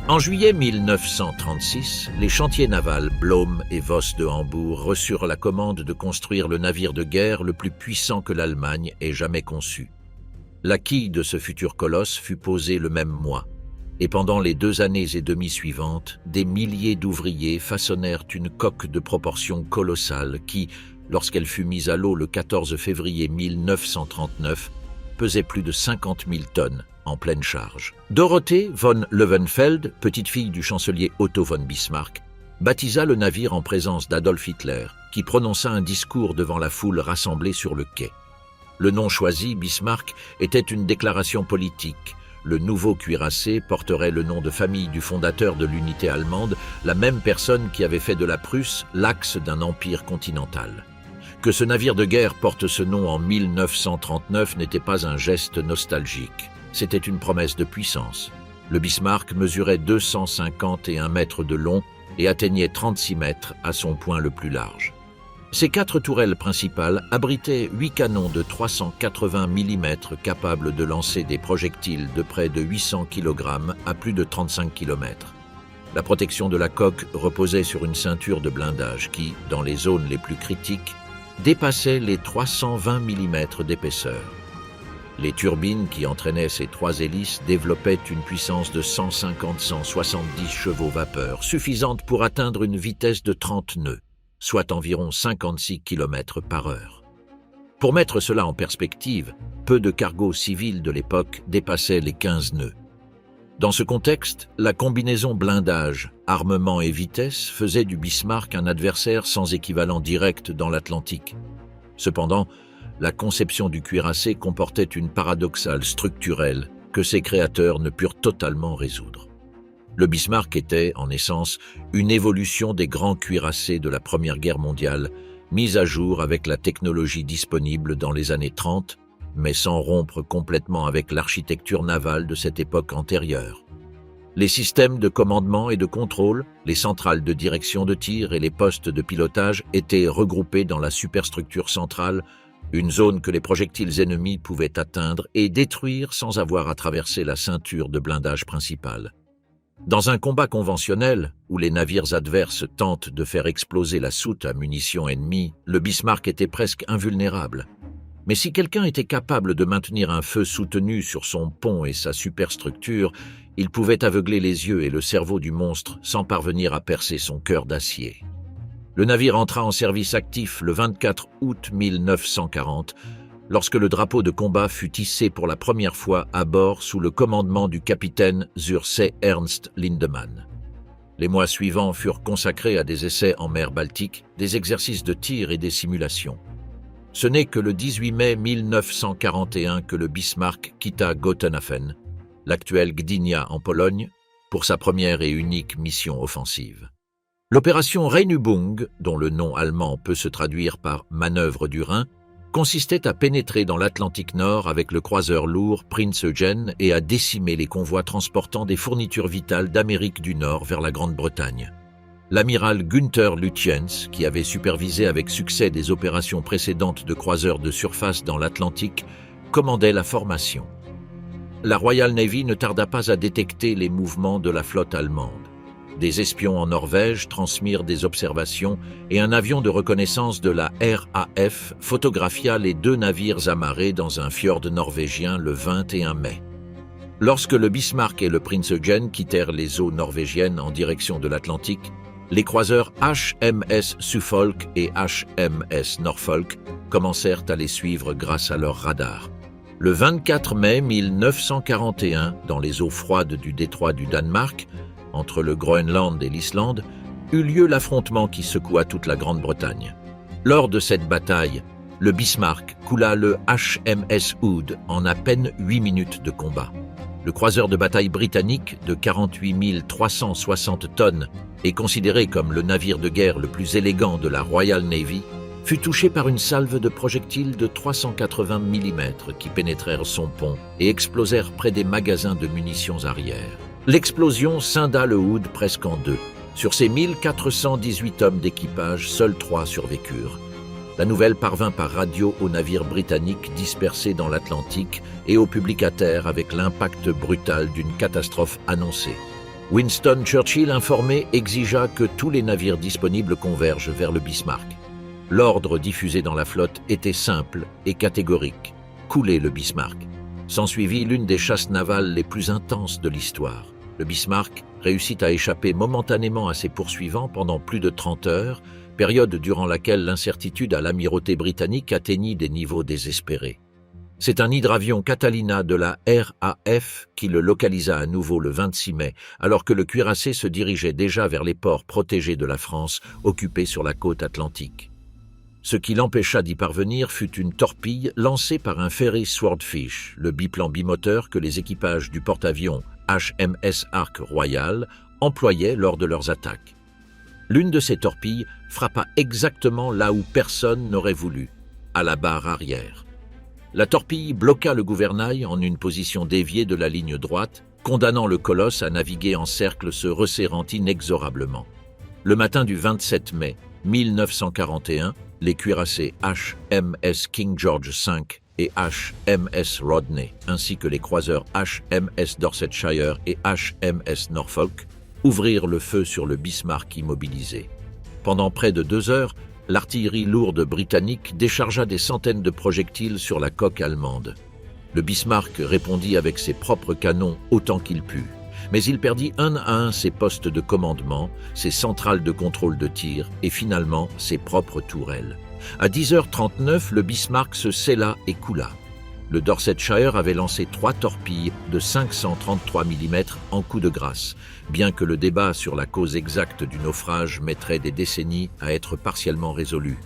En juillet 1936, les chantiers navals Blohm et Voss de Hambourg reçurent la commande de construire le navire de guerre le plus puissant que l'Allemagne ait jamais conçu. La quille de ce futur colosse fut posée le même mois, et pendant les 2 années et demie suivantes, des milliers d'ouvriers façonnèrent une coque de proportions colossales qui, lorsqu'elle fut mise à l'eau le 14 février 1939, pesait plus de 50 000 tonnes en pleine charge. Dorothee von Löwenfeld, petite-fille du chancelier Otto von Bismarck, baptisa le navire en présence d'Adolf Hitler, qui prononça un discours devant la foule rassemblée sur le quai. Le nom choisi, Bismarck, était une déclaration politique. Le nouveau cuirassé porterait le nom de famille du fondateur de l'unité allemande, la même personne qui avait fait de la Prusse l'axe d'un empire continental. Que ce navire de guerre porte ce nom en 1939 n'était pas un geste nostalgique. C'était une promesse de puissance. Le Bismarck mesurait 251 mètres de long et atteignait 36 mètres à son point le plus large. Ses 4 tourelles principales abritaient 8 canons de 380 mm capables de lancer des projectiles de près de 800 kg à plus de 35 km. La protection de la coque reposait sur une ceinture de blindage qui, dans les zones les plus critiques, dépassait les 320 mm d'épaisseur. Les turbines qui entraînaient ces 3 hélices développaient une puissance de 150-170 chevaux vapeur, suffisante pour atteindre une vitesse de 30 nœuds, soit environ 56 km par heure. Pour mettre cela en perspective, peu de cargos civils de l'époque dépassaient les 15 nœuds. Dans ce contexte, la combinaison blindage, armement et vitesse faisait du Bismarck un adversaire sans équivalent direct dans l'Atlantique. Cependant, la conception du cuirassé comportait une paradoxale structurelle que ses créateurs ne purent totalement résoudre. Le Bismarck était, en essence, une évolution des grands cuirassés de la Première Guerre mondiale, mise à jour avec la technologie disponible dans les années 30, mais sans rompre complètement avec l'architecture navale de cette époque antérieure. Les systèmes de commandement et de contrôle, les centrales de direction de tir et les postes de pilotage étaient regroupés dans la superstructure centrale, une zone que les projectiles ennemis pouvaient atteindre et détruire sans avoir à traverser la ceinture de blindage principale. Dans un combat conventionnel, où les navires adverses tentent de faire exploser la soute à munitions ennemies, le Bismarck était presque invulnérable. Mais si quelqu'un était capable de maintenir un feu soutenu sur son pont et sa superstructure, il pouvait aveugler les yeux et le cerveau du monstre sans parvenir à percer son cœur d'acier. Le navire entra en service actif le 24 août 1940, lorsque le drapeau de combat fut hissé pour la première fois à bord sous le commandement du capitaine Zur See Ernst Lindemann. Les mois suivants furent consacrés à des essais en mer Baltique, des exercices de tir et des simulations. Ce n'est que le 18 mai 1941 que le Bismarck quitta Gotenhafen, l'actuelle Gdynia en Pologne, pour sa première et unique mission offensive. L'opération Rheinübung, dont le nom allemand peut se traduire par « manœuvre du Rhin », consistait à pénétrer dans l'Atlantique Nord avec le croiseur lourd Prinz Eugen et à décimer les convois transportant des fournitures vitales d'Amérique du Nord vers la Grande-Bretagne. L'amiral Günther Lutyens, qui avait supervisé avec succès des opérations précédentes de croiseurs de surface dans l'Atlantique, commandait la formation. La Royal Navy ne tarda pas à détecter les mouvements de la flotte allemande. Des espions en Norvège transmirent des observations et un avion de reconnaissance de la RAF photographia les 2 navires amarrés dans un fjord norvégien le 21 mai. Lorsque le Bismarck et le Prinz Eugen quittèrent les eaux norvégiennes en direction de l'Atlantique, les croiseurs HMS Suffolk et HMS Norfolk commencèrent à les suivre grâce à leurs radars. Le 24 mai 1941, dans les eaux froides du détroit du Danemark, entre le Groenland et l'Islande, eut lieu l'affrontement qui secoua toute la Grande-Bretagne. Lors de cette bataille, le Bismarck coula le HMS Hood en à peine 8 minutes de combat. Le croiseur de bataille britannique de 48 360 tonnes et considéré comme le navire de guerre le plus élégant de la Royal Navy, fut touché par une salve de projectiles de 380 mm qui pénétrèrent son pont et explosèrent près des magasins de munitions arrière. L'explosion scinda le Hood presque en 2. Sur ses 1418 hommes d'équipage, seuls 3 survécurent. La nouvelle parvint par radio aux navires britanniques dispersés dans l'Atlantique et au public à terre avec l'impact brutal d'une catastrophe annoncée. Winston Churchill, informé, exigea que tous les navires disponibles convergent vers le Bismarck. L'ordre diffusé dans la flotte était simple et catégorique: couler le Bismarck. S'ensuivit l'une des chasses navales les plus intenses de l'histoire. Le Bismarck réussit à échapper momentanément à ses poursuivants pendant plus de 30 heures, période durant laquelle l'incertitude à l'amirauté britannique atteignit des niveaux désespérés. C'est un hydravion Catalina de la RAF qui le localisa à nouveau le 26 mai, alors que le cuirassé se dirigeait déjà vers les ports protégés de la France, occupés sur la côte atlantique. Ce qui l'empêcha d'y parvenir fut une torpille lancée par un ferry Swordfish, le biplan bimoteur que les équipages du porte-avions HMS Ark Royal employaient lors de leurs attaques. L'une de ces torpilles frappa exactement là où personne n'aurait voulu, à la barre arrière. La torpille bloqua le gouvernail en une position déviée de la ligne droite, condamnant le colosse à naviguer en cercle se resserrant inexorablement. Le matin du 27 mai 1941, les cuirassés HMS King George V et HMS Rodney, ainsi que les croiseurs HMS Dorsetshire et HMS Norfolk, ouvrirent le feu sur le Bismarck immobilisé. Pendant près de 2 heures, l'artillerie lourde britannique déchargea des centaines de projectiles sur la coque allemande. Le Bismarck répondit avec ses propres canons autant qu'il put, mais il perdit un à un ses postes de commandement, ses centrales de contrôle de tir et finalement ses propres tourelles. À 10h39, le Bismarck se scella et coula. Le Dorsetshire avait lancé 3 torpilles de 533 mm en coup de grâce, bien que le débat sur la cause exacte du naufrage mettrait des décennies à être partiellement résolu.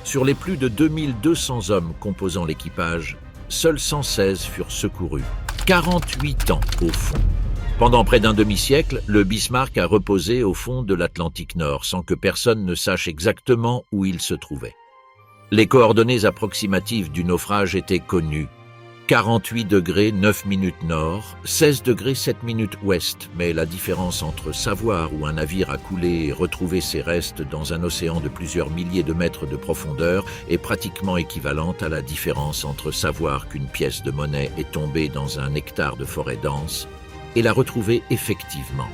Sur les plus de 2200 hommes composant l'équipage, seuls 116 furent secourus. 48 ans au fond. Pendant près d'un demi-siècle, le Bismarck a reposé au fond de l'Atlantique Nord sans que personne ne sache exactement où il se trouvait. Les coordonnées approximatives du naufrage étaient connues. 48 degrés 9 minutes nord, 16 degrés 7 minutes ouest, mais la différence entre savoir où un navire a coulé et retrouver ses restes dans un océan de plusieurs milliers de mètres de profondeur est pratiquement équivalente à la différence entre savoir qu'une pièce de monnaie est tombée dans un hectare de forêt dense et la retrouver effectivement.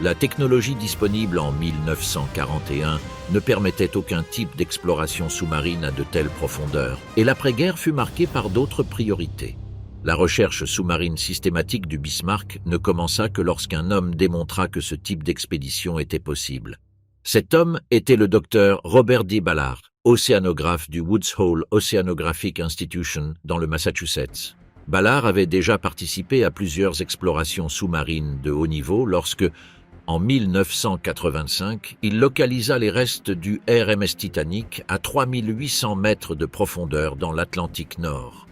La technologie disponible en 1941 ne permettait aucun type d'exploration sous-marine à de telles profondeurs, et l'après-guerre fut marquée par d'autres priorités. La recherche sous-marine systématique du Bismarck ne commença que lorsqu'un homme démontra que ce type d'expédition était possible. Cet homme était le docteur Robert D. Ballard, océanographe du Woods Hole Oceanographic Institution dans le Massachusetts. Ballard avait déjà participé à plusieurs explorations sous-marines de haut niveau lorsque, en 1985, il localisa les restes du RMS Titanic à 3800 mètres de profondeur dans l'Atlantique Nord.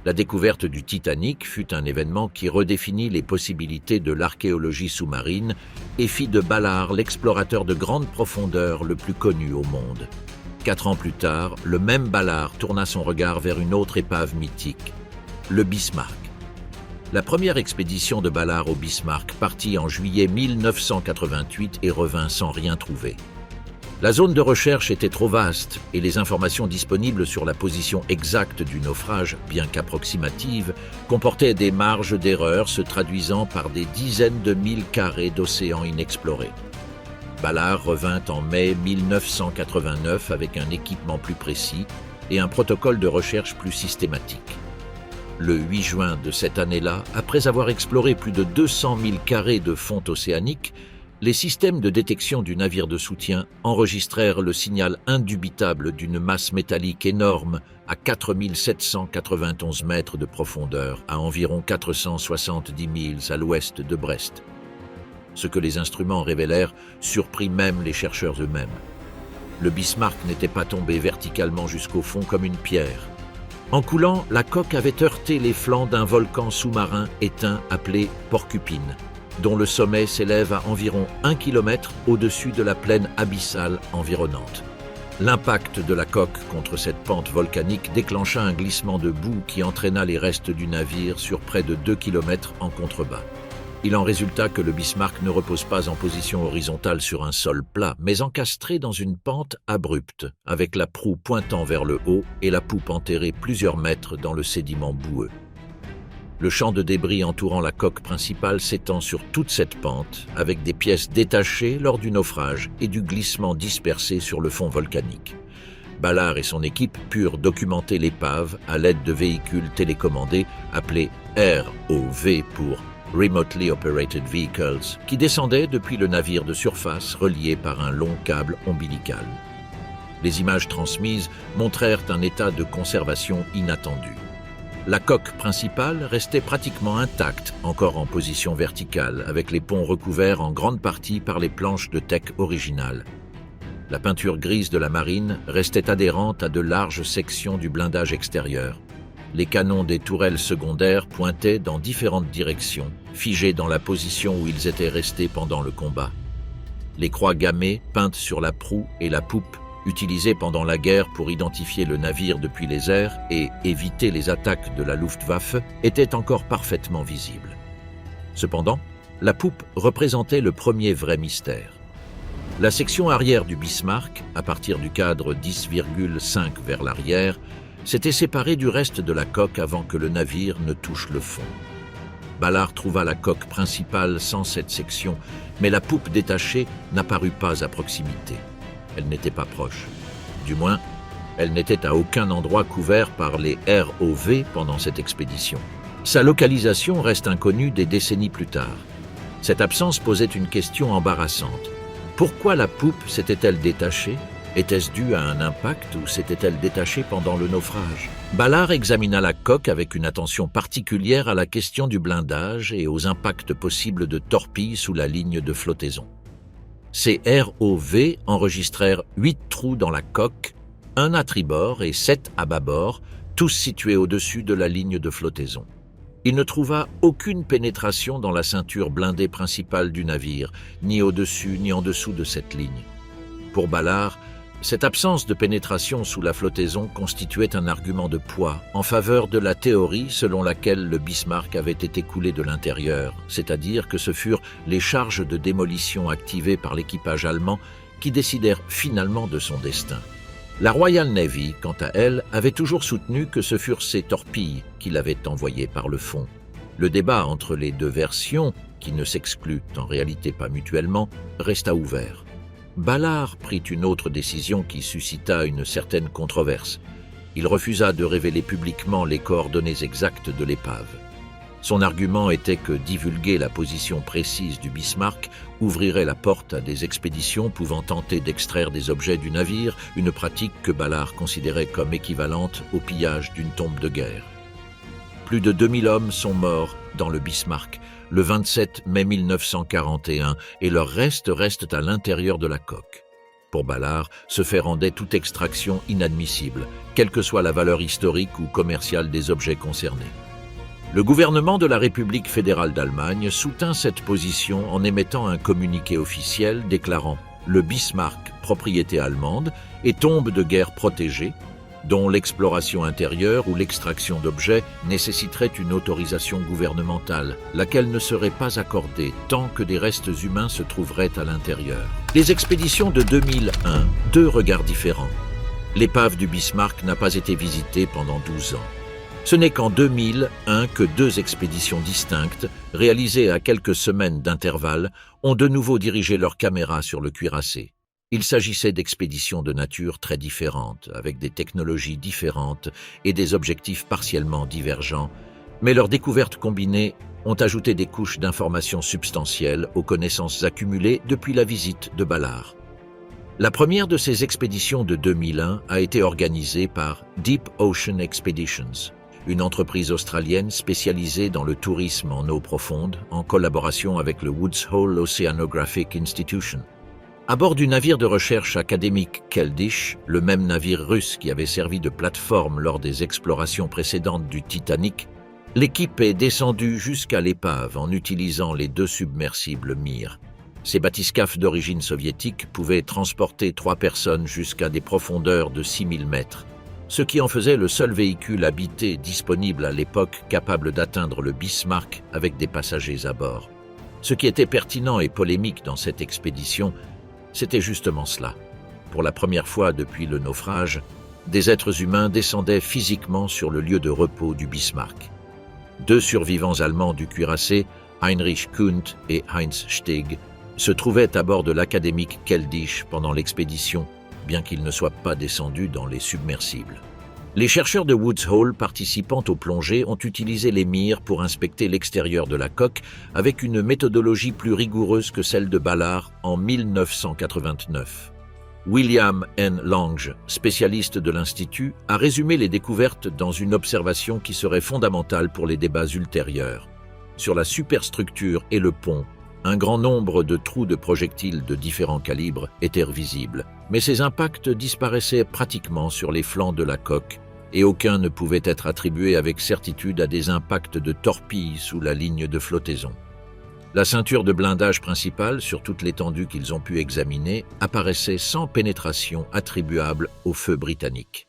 La découverte du Titanic fut un événement qui redéfinit les possibilités de l'archéologie sous-marine et fit de Ballard l'explorateur de grande profondeur le plus connu au monde. 4 ans plus tard, le même Ballard tourna son regard vers une autre épave mythique, le Bismarck. La première expédition de Ballard au Bismarck partit en juillet 1988 et revint sans rien trouver. La zone de recherche était trop vaste et les informations disponibles sur la position exacte du naufrage, bien qu'approximatives, comportaient des marges d'erreur se traduisant par des dizaines de milles carrés d'océan inexplorés. Ballard revint en mai 1989 avec un équipement plus précis et un protocole de recherche plus systématique. Le 8 juin de cette année-là, après avoir exploré plus de 200 000 carrés de fonte océanique, les systèmes de détection du navire de soutien enregistrèrent le signal indubitable d'une masse métallique énorme à 4 791 mètres de profondeur, à environ 470 milles à l'ouest de Brest. Ce que les instruments révélèrent surprit même les chercheurs eux-mêmes. Le Bismarck n'était pas tombé verticalement jusqu'au fond comme une pierre. En coulant, la coque avait heurté les flancs d'un volcan sous-marin éteint appelé Porcupine, dont le sommet s'élève à environ 1 km au-dessus de la plaine abyssale environnante. L'impact de la coque contre cette pente volcanique déclencha un glissement de boue qui entraîna les restes du navire sur près de 2 km en contrebas. Il en résulta que le Bismarck ne repose pas en position horizontale sur un sol plat, mais encastré dans une pente abrupte, avec la proue pointant vers le haut et la poupe enterrée plusieurs mètres dans le sédiment boueux. Le champ de débris entourant la coque principale s'étend sur toute cette pente, avec des pièces détachées lors du naufrage et du glissement dispersé sur le fond volcanique. Ballard et son équipe purent documenter l'épave à l'aide de véhicules télécommandés appelés ROV pour Remotely Operated Vehicles, qui descendaient depuis le navire de surface relié par un long câble ombilical. Les images transmises montrèrent un état de conservation inattendu. La coque principale restait pratiquement intacte, encore en position verticale, avec les ponts recouverts en grande partie par les planches de teck originales. La peinture grise de la marine restait adhérente à de larges sections du blindage extérieur. Les canons des tourelles secondaires pointaient dans différentes directions, figés dans la position où ils étaient restés pendant le combat. Les croix gammées, peintes sur la proue et la poupe, utilisées pendant la guerre pour identifier le navire depuis les airs et éviter les attaques de la Luftwaffe, étaient encore parfaitement visibles. Cependant, la poupe représentait le premier vrai mystère. La section arrière du Bismarck, à partir du cadre 10,5 vers l'arrière, s'était séparée du reste de la coque avant que le navire ne touche le fond. Ballard trouva la coque principale sans cette section, mais la poupe détachée n'apparut pas à proximité. Elle n'était pas proche. Du moins, elle n'était à aucun endroit couvert par les ROV pendant cette expédition. Sa localisation reste inconnue des décennies plus tard. Cette absence posait une question embarrassante. Pourquoi la poupe s'était-elle détachée? Était-ce dû à un impact ou s'était-elle détachée pendant le naufrage? Ballard examina la coque avec une attention particulière à la question du blindage et aux impacts possibles de torpilles sous la ligne de flottaison. Ces ROV enregistrèrent 8 trous dans la coque, 1 à tribord et 7 à bâbord, tous situés au-dessus de la ligne de flottaison. Il ne trouva aucune pénétration dans la ceinture blindée principale du navire, ni au-dessus ni en dessous de cette ligne. Pour Ballard, cette absence de pénétration sous la flottaison constituait un argument de poids en faveur de la théorie selon laquelle le Bismarck avait été coulé de l'intérieur, c'est-à-dire que ce furent les charges de démolition activées par l'équipage allemand qui décidèrent finalement de son destin. La Royal Navy, quant à elle, avait toujours soutenu que ce furent ces torpilles qui l'avaient envoyé par le fond. Le débat entre les deux versions, qui ne s'excluent en réalité pas mutuellement, resta ouvert. Ballard prit une autre décision qui suscita une certaine controverse. Il refusa de révéler publiquement les coordonnées exactes de l'épave. Son argument était que divulguer la position précise du Bismarck ouvrirait la porte à des expéditions pouvant tenter d'extraire des objets du navire, une pratique que Ballard considérait comme équivalente au pillage d'une tombe de guerre. Plus de 2000 hommes sont morts dans le Bismarck le 27 mai 1941 et leurs restes à l'intérieur de la coque. Pour Ballard, ce fait rendait toute extraction inadmissible, quelle que soit la valeur historique ou commerciale des objets concernés. Le gouvernement de la République fédérale d'Allemagne soutint cette position en émettant un communiqué officiel déclarant « Le Bismarck, propriété allemande, et tombe de guerre protégée, dont l'exploration intérieure ou l'extraction d'objets nécessiterait une autorisation gouvernementale, laquelle ne serait pas accordée tant que des restes humains se trouveraient à l'intérieur. » Les expéditions de 2001, 2 regards différents. L'épave du Bismarck n'a pas été visitée pendant 12 ans. Ce n'est qu'en 2001 que 2 expéditions distinctes, réalisées à quelques semaines d'intervalle, ont de nouveau dirigé leurs caméras sur le cuirassé. Il s'agissait d'expéditions de nature très différentes, avec des technologies différentes et des objectifs partiellement divergents, mais leurs découvertes combinées ont ajouté des couches d'informations substantielles aux connaissances accumulées depuis la visite de Ballard. La première de ces expéditions de 2001 a été organisée par Deep Ocean Expeditions, une entreprise australienne spécialisée dans le tourisme en eau profonde, en collaboration avec le Woods Hole Oceanographic Institution. À bord du navire de recherche académique Keldysh, le même navire russe qui avait servi de plateforme lors des explorations précédentes du Titanic, l'équipe est descendue jusqu'à l'épave en utilisant les 2 submersibles Mir. Ces bathyscaphes d'origine soviétique pouvaient transporter 3 personnes jusqu'à des profondeurs de 6000 mètres, ce qui en faisait le seul véhicule habité disponible à l'époque capable d'atteindre le Bismarck avec des passagers à bord. Ce qui était pertinent et polémique dans cette expédition, c'était justement cela. Pour la première fois depuis le naufrage, des êtres humains descendaient physiquement sur le lieu de repos du Bismarck. Deux survivants allemands du cuirassé, Heinrich Kundt et Heinz Steg, se trouvaient à bord de l'académique Keldysh pendant l'expédition, bien qu'ils ne soient pas descendus dans les submersibles. Les chercheurs de Woods Hole participant aux plongées ont utilisé les mires pour inspecter l'extérieur de la coque avec une méthodologie plus rigoureuse que celle de Ballard en 1989. William N. Lange, spécialiste de l'Institut, a résumé les découvertes dans une observation qui serait fondamentale pour les débats ultérieurs. Sur la superstructure et le pont, un grand nombre de trous de projectiles de différents calibres étaient visibles, mais ces impacts disparaissaient pratiquement sur les flancs de la coque et aucun ne pouvait être attribué avec certitude à des impacts de torpilles sous la ligne de flottaison. La ceinture de blindage principale, sur toute l'étendue qu'ils ont pu examiner, apparaissait sans pénétration attribuable au feu britannique.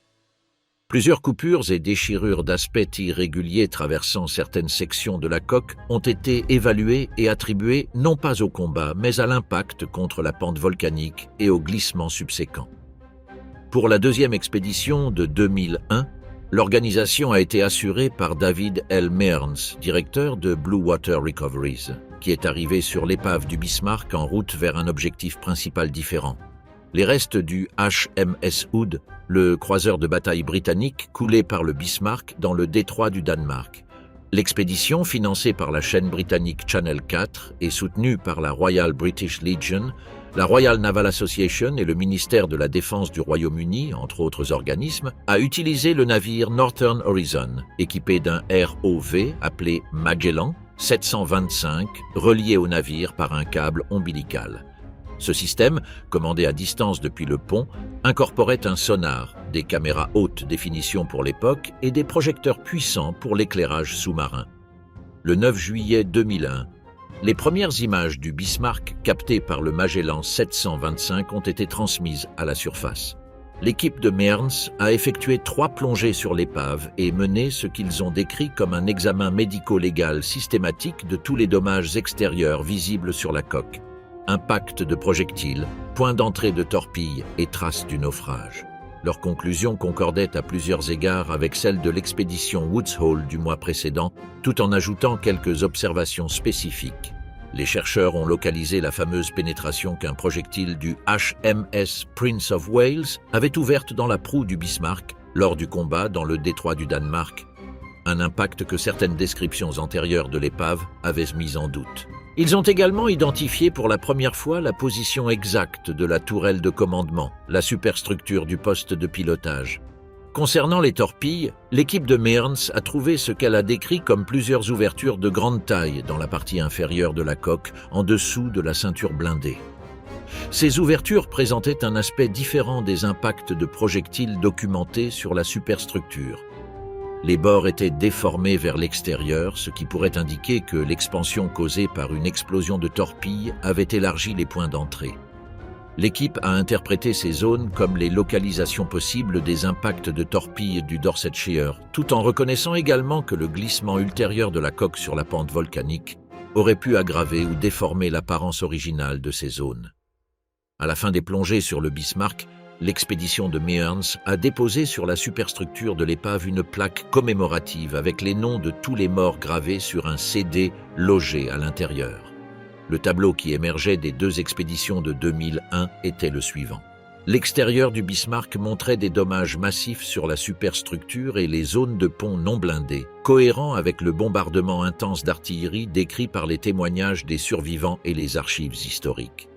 Plusieurs coupures et déchirures d'aspect irrégulier traversant certaines sections de la coque ont été évaluées et attribuées non pas au combat, mais à l'impact contre la pente volcanique et au glissement subséquent. Pour la deuxième expédition de 2001, l'organisation a été assurée par David L. Mearns, directeur de Blue Water Recoveries, qui est arrivé sur l'épave du Bismarck en route vers un objectif principal différent. Les restes du HMS Hood, le croiseur de bataille britannique coulé par le Bismarck dans le détroit du Danemark. L'expédition, financée par la chaîne britannique Channel 4 et soutenue par la Royal British Legion, la Royal Naval Association et le ministère de la Défense du Royaume-Uni, entre autres organismes, a utilisé le navire Northern Horizon, équipé d'un ROV appelé Magellan 725, relié au navire par un câble ombilical. Ce système, commandé à distance depuis le pont, incorporait un sonar, des caméras haute définition pour l'époque et des projecteurs puissants pour l'éclairage sous-marin. Le 9 juillet 2001, les premières images du Bismarck captées par le Magellan 725 ont été transmises à la surface. L'équipe de Mearns a effectué 3 plongées sur l'épave et mené ce qu'ils ont décrit comme un examen médico-légal systématique de tous les dommages extérieurs visibles sur la coque. Impact de projectiles, point d'entrée de torpilles et traces du naufrage. Leurs conclusions concordaient à plusieurs égards avec celles de l'expédition Woods Hole du mois précédent, tout en ajoutant quelques observations spécifiques. Les chercheurs ont localisé la fameuse pénétration qu'un projectile du HMS Prince of Wales avait ouverte dans la proue du Bismarck lors du combat dans le détroit du Danemark, un impact que certaines descriptions antérieures de l'épave avaient mis en doute. Ils ont également identifié pour la première fois la position exacte de la tourelle de commandement, la superstructure du poste de pilotage. Concernant les torpilles, l'équipe de Mearns a trouvé ce qu'elle a décrit comme plusieurs ouvertures de grande taille dans la partie inférieure de la coque, en dessous de la ceinture blindée. Ces ouvertures présentaient un aspect différent des impacts de projectiles documentés sur la superstructure. Les bords étaient déformés vers l'extérieur, ce qui pourrait indiquer que l'expansion causée par une explosion de torpilles avait élargi les points d'entrée. L'équipe a interprété ces zones comme les localisations possibles des impacts de torpilles du Dorsetshire, tout en reconnaissant également que le glissement ultérieur de la coque sur la pente volcanique aurait pu aggraver ou déformer l'apparence originale de ces zones. À la fin des plongées sur le Bismarck, l'expédition de Mearns a déposé sur la superstructure de l'épave une plaque commémorative avec les noms de tous les morts gravés sur un CD logé à l'intérieur. Le tableau qui émergeait des 2 expéditions de 2001 était le suivant. L'extérieur du Bismarck montrait des dommages massifs sur la superstructure et les zones de pont non blindées, cohérents avec le bombardement intense d'artillerie décrit par les témoignages des survivants et les archives historiques.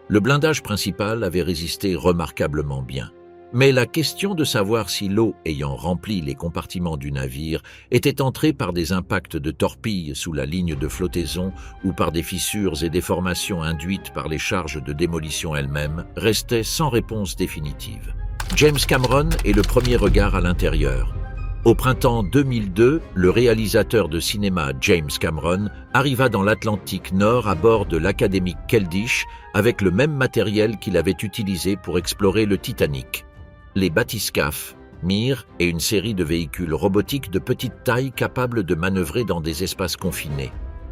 Le blindage principal avait résisté remarquablement bien. Mais la question de savoir si l'eau ayant rempli les compartiments du navire était entrée par des impacts de torpilles sous la ligne de flottaison ou par des fissures et déformations induites par les charges de démolition elles-mêmes restait sans réponse définitive. James Cameron est le premier regard à l'intérieur. Au printemps 2002, le réalisateur de cinéma James Cameron arriva dans l'Atlantique Nord à bord de l'académique Keldysh avec le même matériel qu'il avait utilisé pour explorer le Titanic. Les bathyscaphes, mires et une série de véhicules robotiques de petite taille capables de manœuvrer dans des espaces confinés.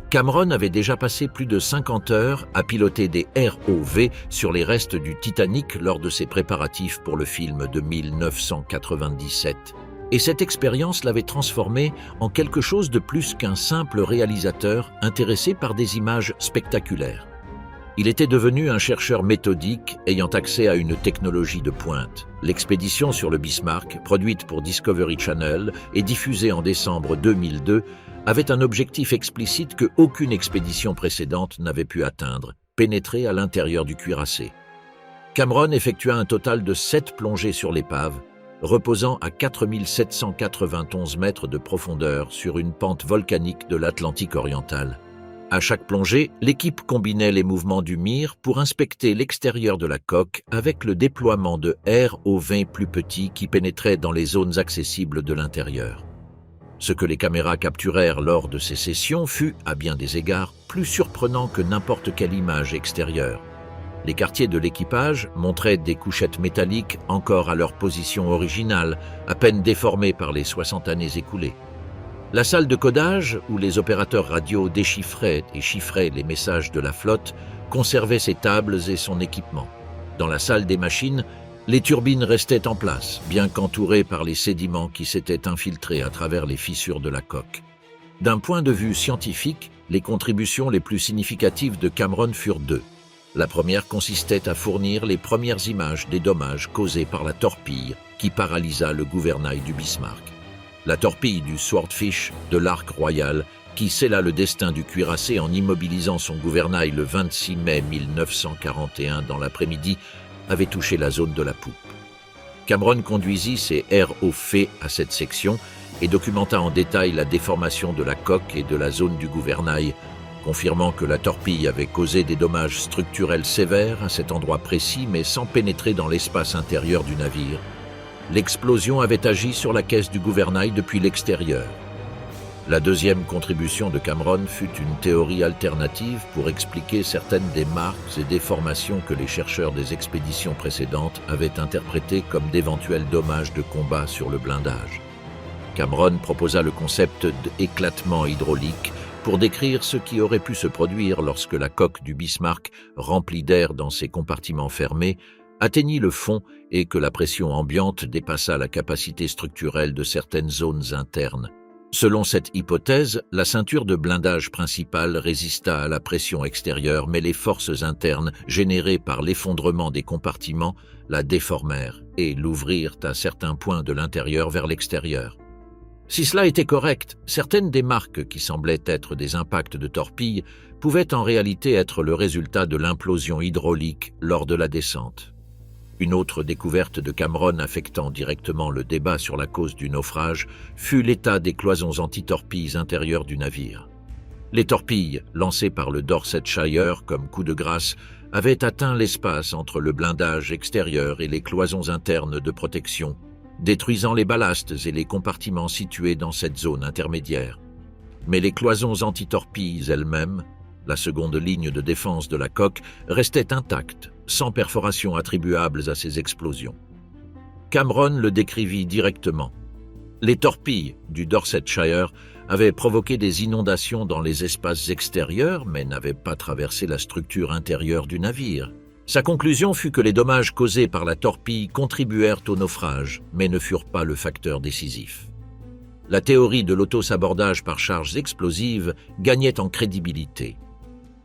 Cameron avait déjà passé plus de 50 heures à piloter des ROV sur les restes du Titanic lors de ses préparatifs pour le film de 1997. et cette expérience l'avait transformé en quelque chose de plus qu'un simple réalisateur intéressé par des images spectaculaires. Il était devenu un chercheur méthodique ayant accès à une technologie de pointe. L'expédition sur le Bismarck, produite pour Discovery Channel et diffusée en décembre 2002, avait un objectif explicite que aucune expédition précédente n'avait pu atteindre, pénétrer à l'intérieur du cuirassé. Cameron effectua un total de 7 plongées sur l'épave, reposant à 4791 mètres de profondeur sur une pente volcanique de l'Atlantique oriental. À chaque plongée, l'équipe combinait les mouvements du Mir pour inspecter l'extérieur de la coque avec le déploiement de ROV plus petits qui pénétraient dans les zones accessibles de l'intérieur. Ce que les caméras capturèrent lors de ces sessions fut, à bien des égards, plus surprenant que n'importe quelle image extérieure. Les quartiers de l'équipage montraient des couchettes métalliques encore à leur position originale, à peine déformées par les 60 années écoulées. La salle de codage, où les opérateurs radio déchiffraient et chiffraient les messages de la flotte, conservait ses tables et son équipement. Dans la salle des machines, les turbines restaient en place, bien qu'entourées par les sédiments qui s'étaient infiltrés à travers les fissures de la coque. D'un point de vue scientifique, les contributions les plus significatives de Cameron furent deux. La première consistait à fournir les premières images des dommages causés par la torpille qui paralysa le gouvernail du Bismarck. La torpille du Swordfish de l'Arc Royal, qui scella le destin du cuirassé en immobilisant son gouvernail le 26 mai 1941 dans l'après-midi, avait touché la zone de la poupe. Cameron conduisit ses ROV à cette section et documenta en détail la déformation de la coque et de la zone du gouvernail, confirmant que la torpille avait causé des dommages structurels sévères à cet endroit précis mais sans pénétrer dans l'espace intérieur du navire. L'explosion avait agi sur la caisse du gouvernail depuis l'extérieur. La deuxième contribution de Cameron fut une théorie alternative pour expliquer certaines des marques et déformations que les chercheurs des expéditions précédentes avaient interprétées comme d'éventuels dommages de combat sur le blindage. Cameron proposa le concept d'éclatement hydraulique pour décrire ce qui aurait pu se produire lorsque la coque du Bismarck, remplie d'air dans ses compartiments fermés, atteignit le fond et que la pression ambiante dépassa la capacité structurelle de certaines zones internes. Selon cette hypothèse, la ceinture de blindage principale résista à la pression extérieure, mais les forces internes générées par l'effondrement des compartiments la déformèrent et l'ouvrirent à certains points de l'intérieur vers l'extérieur. Si cela était correct, certaines des marques qui semblaient être des impacts de torpilles pouvaient en réalité être le résultat de l'implosion hydraulique lors de la descente. Une autre découverte de Cameron affectant directement le débat sur la cause du naufrage fut l'état des cloisons anti-torpilles intérieures du navire. Les torpilles, lancées par le Dorsetshire comme coup de grâce, avaient atteint l'espace entre le blindage extérieur et les cloisons internes de protection, détruisant les ballastes et les compartiments situés dans cette zone intermédiaire. Mais les cloisons anti-torpilles elles-mêmes, la seconde ligne de défense de la coque, restaient intactes, sans perforations attribuables à ces explosions. Cameron le décrivit directement. Les torpilles du Dorsetshire avaient provoqué des inondations dans les espaces extérieurs, mais n'avaient pas traversé la structure intérieure du navire. Sa conclusion fut que les dommages causés par la torpille contribuèrent au naufrage, mais ne furent pas le facteur décisif. La théorie de l'autosabordage par charges explosives gagnait en crédibilité.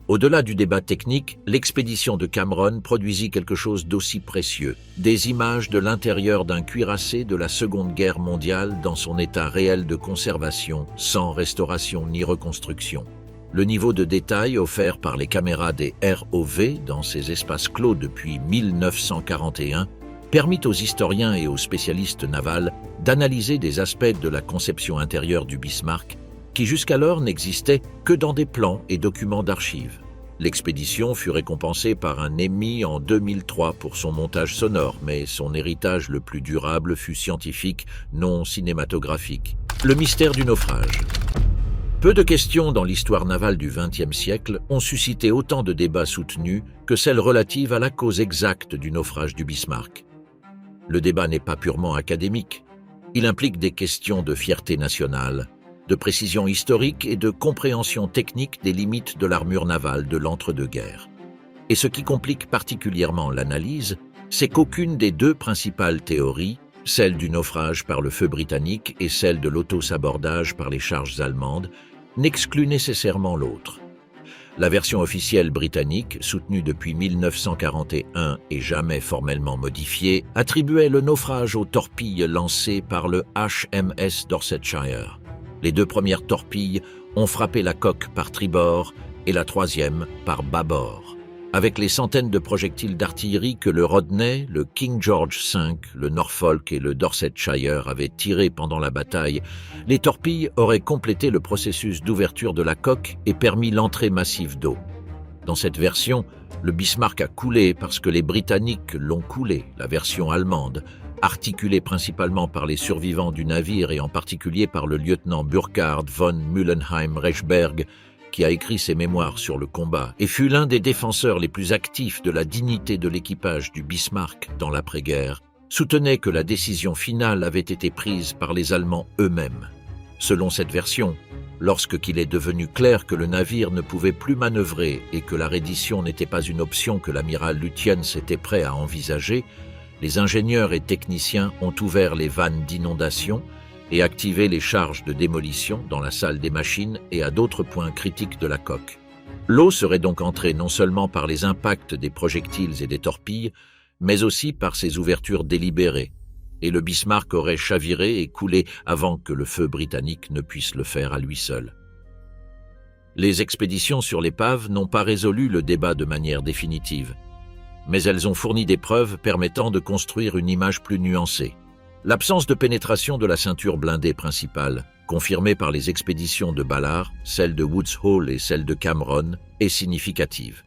Au-delà du débat technique, l'expédition de Cameron produisit quelque chose d'aussi précieux, des images de l'intérieur d'un cuirassé de la Seconde Guerre mondiale dans son état réel de conservation, sans restauration ni reconstruction. Le niveau de détail offert par les caméras des ROV dans ces espaces clos depuis 1941 permit aux historiens et aux spécialistes navals d'analyser des aspects de la conception intérieure du Bismarck qui jusqu'alors n'existaient que dans des plans et documents d'archives. L'expédition fut récompensée par un Emmy en 2003 pour son montage sonore, mais son héritage le plus durable fut scientifique, non cinématographique. Le mystère du naufrage. Peu de questions dans l'histoire navale du XXe siècle ont suscité autant de débats soutenus que celles relatives à la cause exacte du naufrage du Bismarck. Le débat n'est pas purement académique. Il implique des questions de fierté nationale, de précision historique et de compréhension technique des limites de l'armure navale de l'entre-deux-guerres. Et ce qui complique particulièrement l'analyse, c'est qu'aucune des deux principales théories, celle du naufrage par le feu britannique et celle de l'auto-sabordage par les charges allemandes, n'excluent nécessairement l'autre. La version officielle britannique, soutenue depuis 1941 et jamais formellement modifiée, attribuait le naufrage aux torpilles lancées par le HMS Dorsetshire. Les deux premières torpilles ont frappé la coque par tribord et la troisième par bâbord. Avec les centaines de projectiles d'artillerie que le Rodney, le King George V, le Norfolk et le Dorsetshire avaient tirés pendant la bataille, les torpilles auraient complété le processus d'ouverture de la coque et permis l'entrée massive d'eau. Dans cette version, le Bismarck a coulé parce que les Britanniques l'ont coulé, la version allemande, articulée principalement par les survivants du navire et en particulier par le lieutenant Burkhard von Müllenheim-Reichberg, qui a écrit ses mémoires sur le combat et fut l'un des défenseurs les plus actifs de la dignité de l'équipage du Bismarck dans l'après-guerre, soutenait que la décision finale avait été prise par les Allemands eux-mêmes. Selon cette version, lorsqu'il est devenu clair que le navire ne pouvait plus manœuvrer et que la reddition n'était pas une option que l'amiral Lutyens était prêt à envisager, les ingénieurs et techniciens ont ouvert les vannes d'inondation et activé les charges de démolition dans la salle des machines et à d'autres points critiques de la coque. L'eau serait donc entrée non seulement par les impacts des projectiles et des torpilles, mais aussi par ces ouvertures délibérées, et le Bismarck aurait chaviré et coulé avant que le feu britannique ne puisse le faire à lui seul. Les expéditions sur l'épave n'ont pas résolu le débat de manière définitive, mais elles ont fourni des preuves permettant de construire une image plus nuancée. L'absence de pénétration de la ceinture blindée principale, confirmée par les expéditions de Ballard, celles de Woods Hole et celles de Cameron, est significative.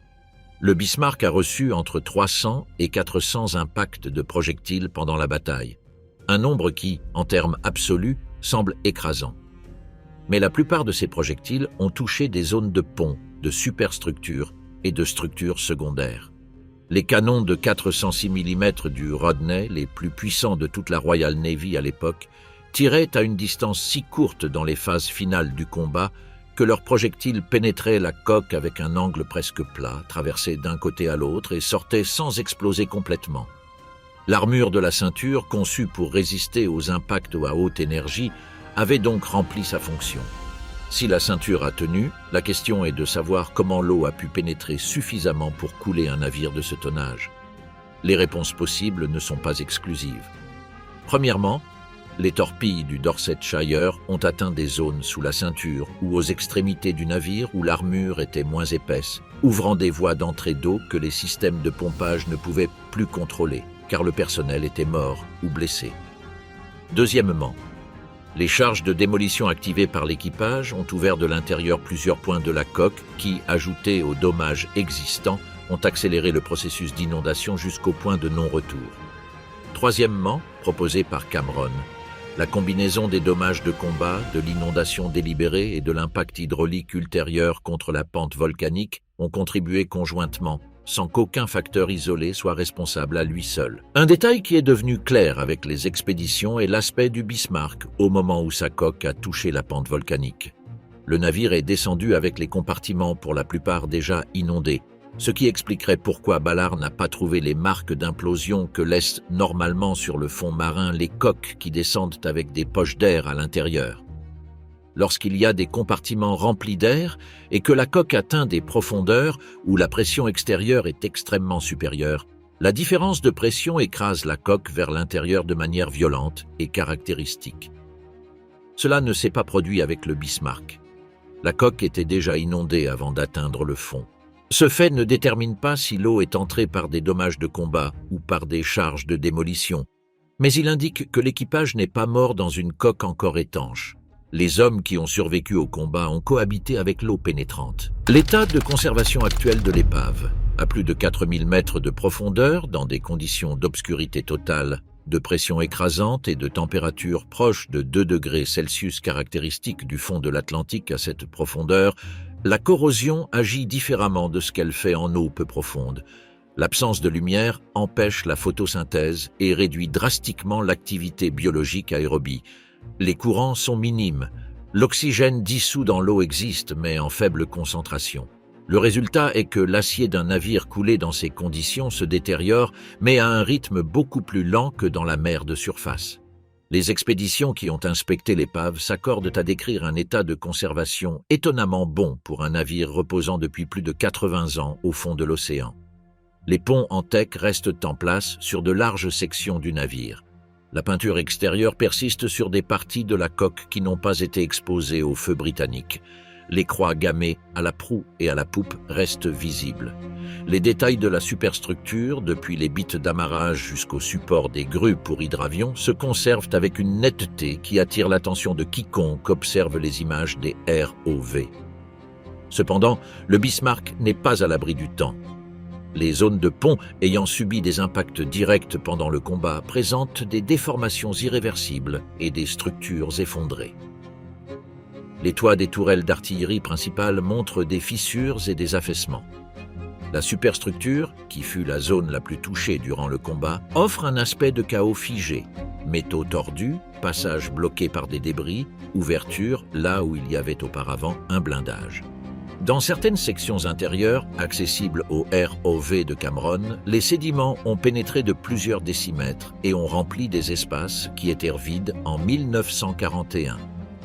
Le Bismarck a reçu entre 300 et 400 impacts de projectiles pendant la bataille, un nombre qui, en termes absolus, semble écrasant. Mais la plupart de ces projectiles ont touché des zones de ponts, de superstructures et de structures secondaires. Les canons de 406 mm du Rodney, les plus puissants de toute la Royal Navy à l'époque, tiraient à une distance si courte dans les phases finales du combat que leurs projectiles pénétraient la coque avec un angle presque plat, traversaient d'un côté à l'autre et sortaient sans exploser complètement. L'armure de la ceinture, conçue pour résister aux impacts à haute énergie, avait donc rempli sa fonction. Si la ceinture a tenu, la question est de savoir comment l'eau a pu pénétrer suffisamment pour couler un navire de ce tonnage. Les réponses possibles ne sont pas exclusives. Premièrement, les torpilles du Dorsetshire ont atteint des zones sous la ceinture ou aux extrémités du navire où l'armure était moins épaisse, ouvrant des voies d'entrée d'eau que les systèmes de pompage ne pouvaient plus contrôler, car le personnel était mort ou blessé. Deuxièmement, les charges de démolition activées par l'équipage ont ouvert de l'intérieur plusieurs points de la coque qui, ajoutés aux dommages existants, ont accéléré le processus d'inondation jusqu'au point de non-retour. Troisièmement, proposé par Cameron, la combinaison des dommages de combat, de l'inondation délibérée et de l'impact hydraulique ultérieur contre la pente volcanique ont contribué conjointement, sans qu'aucun facteur isolé soit responsable à lui seul. Un détail qui est devenu clair avec les expéditions est l'aspect du Bismarck au moment où sa coque a touché la pente volcanique. Le navire est descendu avec les compartiments pour la plupart déjà inondés, ce qui expliquerait pourquoi Ballard n'a pas trouvé les marques d'implosion que laissent normalement sur le fond marin les coques qui descendent avec des poches d'air à l'intérieur. Lorsqu'il y a des compartiments remplis d'air et que la coque atteint des profondeurs où la pression extérieure est extrêmement supérieure, la différence de pression écrase la coque vers l'intérieur de manière violente et caractéristique. Cela ne s'est pas produit avec le Bismarck. La coque était déjà inondée avant d'atteindre le fond. Ce fait ne détermine pas si l'eau est entrée par des dommages de combat ou par des charges de démolition, mais il indique que l'équipage n'est pas mort dans une coque encore étanche. Les hommes qui ont survécu au combat ont cohabité avec l'eau pénétrante. L'état de conservation actuel de l'épave, à plus de 4000 mètres de profondeur, dans des conditions d'obscurité totale, de pression écrasante et de température proche de 2 degrés Celsius caractéristique du fond de l'Atlantique à cette profondeur, la corrosion agit différemment de ce qu'elle fait en eau peu profonde. L'absence de lumière empêche la photosynthèse et réduit drastiquement l'activité biologique aérobie. Les courants sont minimes. L'oxygène dissous dans l'eau existe, mais en faible concentration. Le résultat est que l'acier d'un navire coulé dans ces conditions se détériore, mais à un rythme beaucoup plus lent que dans la mer de surface. Les expéditions qui ont inspecté l'épave s'accordent à décrire un état de conservation étonnamment bon pour un navire reposant depuis plus de 80 ans au fond de l'océan. Les ponts en teck restent en place sur de larges sections du navire. La peinture extérieure persiste sur des parties de la coque qui n'ont pas été exposées au feu britannique. Les croix gammées à la proue et à la poupe restent visibles. Les détails de la superstructure, depuis les bites d'amarrage jusqu'au support des grues pour hydravions, se conservent avec une netteté qui attire l'attention de quiconque observe les images des ROV. Cependant, le Bismarck n'est pas à l'abri du temps. Les zones de pont ayant subi des impacts directs pendant le combat présentent des déformations irréversibles et des structures effondrées. Les toits des tourelles d'artillerie principales montrent des fissures et des affaissements. La superstructure, qui fut la zone la plus touchée durant le combat, offre un aspect de chaos figé. Métaux tordus, passages bloqués par des débris, ouvertures là où il y avait auparavant un blindage. Dans certaines sections intérieures, accessibles au ROV de Cameron, les sédiments ont pénétré de plusieurs décimètres et ont rempli des espaces qui étaient vides en 1941.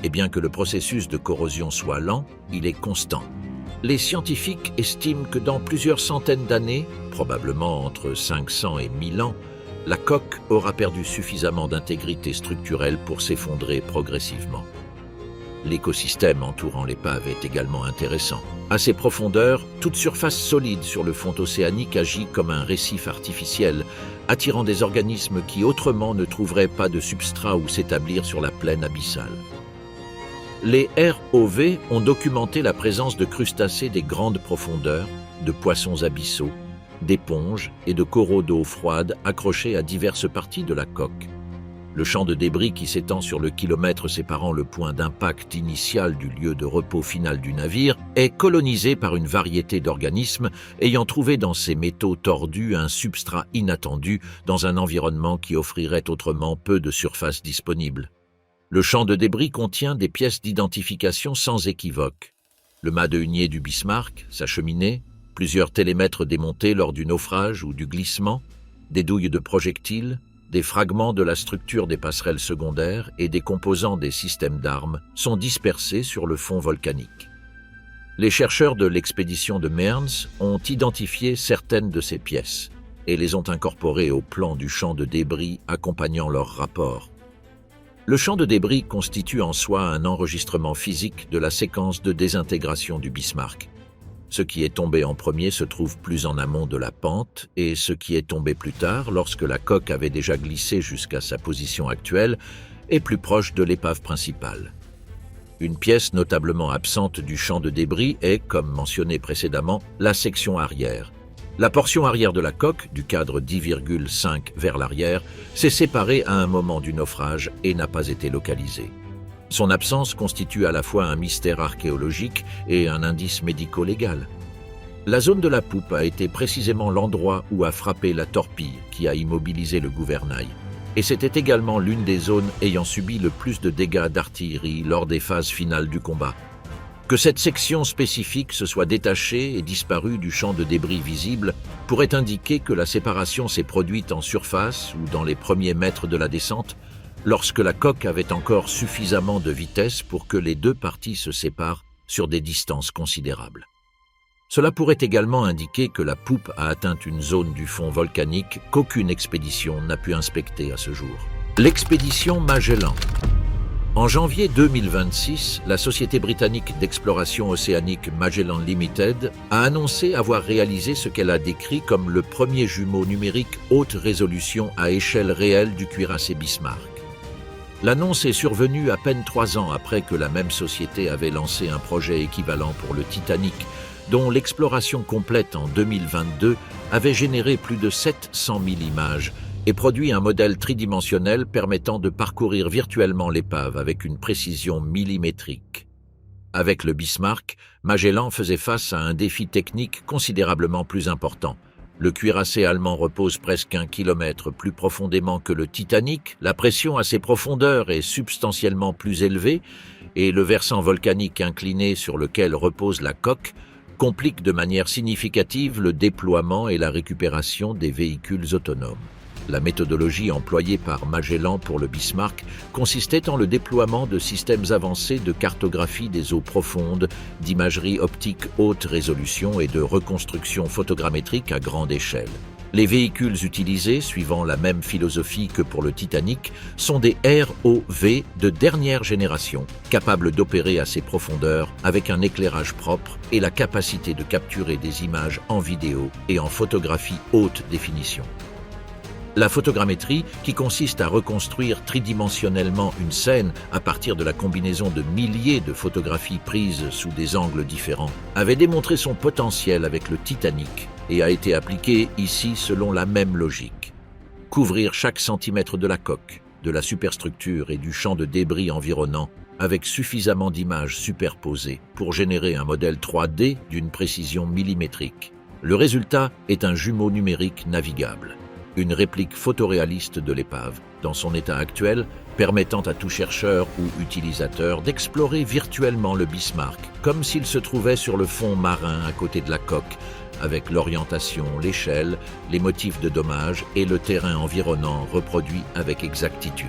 Et bien que le processus de corrosion soit lent, il est constant. Les scientifiques estiment que dans plusieurs centaines d'années, probablement entre 500 et 1000 ans, la coque aura perdu suffisamment d'intégrité structurelle pour s'effondrer progressivement. L'écosystème entourant l'épave est également intéressant. À ses profondeurs, toute surface solide sur le fond océanique agit comme un récif artificiel, attirant des organismes qui autrement ne trouveraient pas de substrat où s'établir sur la plaine abyssale. Les ROV ont documenté la présence de crustacés des grandes profondeurs, de poissons abyssaux, d'éponges et de coraux d'eau froide accrochés à diverses parties de la coque. Le champ de débris qui s'étend sur le kilomètre séparant le point d'impact initial du lieu de repos final du navire est colonisé par une variété d'organismes ayant trouvé dans ces métaux tordus un substrat inattendu dans un environnement qui offrirait autrement peu de surface disponible. Le champ de débris contient des pièces d'identification sans équivoque. Le mât de hunier du Bismarck, sa cheminée, plusieurs télémètres démontés lors du naufrage ou du glissement, des douilles de projectiles, des fragments de la structure des passerelles secondaires et des composants des systèmes d'armes sont dispersés sur le fond volcanique. Les chercheurs de l'expédition de Mearns ont identifié certaines de ces pièces et les ont incorporées au plan du champ de débris accompagnant leur rapport. Le champ de débris constitue en soi un enregistrement physique de la séquence de désintégration du Bismarck. Ce qui est tombé en premier se trouve plus en amont de la pente et ce qui est tombé plus tard, lorsque la coque avait déjà glissé jusqu'à sa position actuelle, est plus proche de l'épave principale. Une pièce notablement absente du champ de débris est, comme mentionné précédemment, la section arrière. La portion arrière de la coque, du cadre 10,5 vers l'arrière, s'est séparée à un moment du naufrage et n'a pas été localisée. Son absence constitue à la fois un mystère archéologique et un indice médico-légal. La zone de la poupe a été précisément l'endroit où a frappé la torpille qui a immobilisé le gouvernail. Et c'était également l'une des zones ayant subi le plus de dégâts d'artillerie lors des phases finales du combat. Que cette section spécifique se soit détachée et disparue du champ de débris visible pourrait indiquer que la séparation s'est produite en surface ou dans les premiers mètres de la descente, lorsque la coque avait encore suffisamment de vitesse pour que les deux parties se séparent sur des distances considérables. Cela pourrait également indiquer que la poupe a atteint une zone du fond volcanique qu'aucune expédition n'a pu inspecter à ce jour. L'expédition Magellan. En janvier 2026, la société britannique d'exploration océanique Magellan Limited a annoncé avoir réalisé ce qu'elle a décrit comme le premier jumeau numérique haute résolution à échelle réelle du cuirassé Bismarck. L'annonce est survenue à peine 3 ans après que la même société avait lancé un projet équivalent pour le Titanic, dont l'exploration complète en 2022 avait généré plus de 700 000 images et produit un modèle tridimensionnel permettant de parcourir virtuellement l'épave avec une précision millimétrique. Avec le Bismarck, Magellan faisait face à un défi technique considérablement plus important. Le cuirassé allemand repose presque 1 kilomètre plus profondément que le Titanic, la pression à ses profondeurs est substantiellement plus élevée et le versant volcanique incliné sur lequel repose la coque compliquent de manière significative le déploiement et la récupération des véhicules autonomes. La méthodologie employée par Magellan pour le Bismarck consistait en le déploiement de systèmes avancés de cartographie des eaux profondes, d'imagerie optique haute résolution et de reconstruction photogrammétrique à grande échelle. Les véhicules utilisés, suivant la même philosophie que pour le Titanic, sont des ROV de dernière génération, capables d'opérer à ces profondeurs avec un éclairage propre et la capacité de capturer des images en vidéo et en photographie haute définition. La photogrammétrie, qui consiste à reconstruire tridimensionnellement une scène à partir de la combinaison de milliers de photographies prises sous des angles différents, avait démontré son potentiel avec le Titanic et a été appliquée ici selon la même logique. Couvrir chaque centimètre de la coque, de la superstructure et du champ de débris environnant avec suffisamment d'images superposées pour générer un modèle 3D d'une précision millimétrique. Le résultat est un jumeau numérique navigable. Une réplique photoréaliste de l'épave, dans son état actuel, permettant à tout chercheur ou utilisateur d'explorer virtuellement le Bismarck, comme s'il se trouvait sur le fond marin à côté de la coque, avec l'orientation, l'échelle, les motifs de dommages et le terrain environnant reproduits avec exactitude.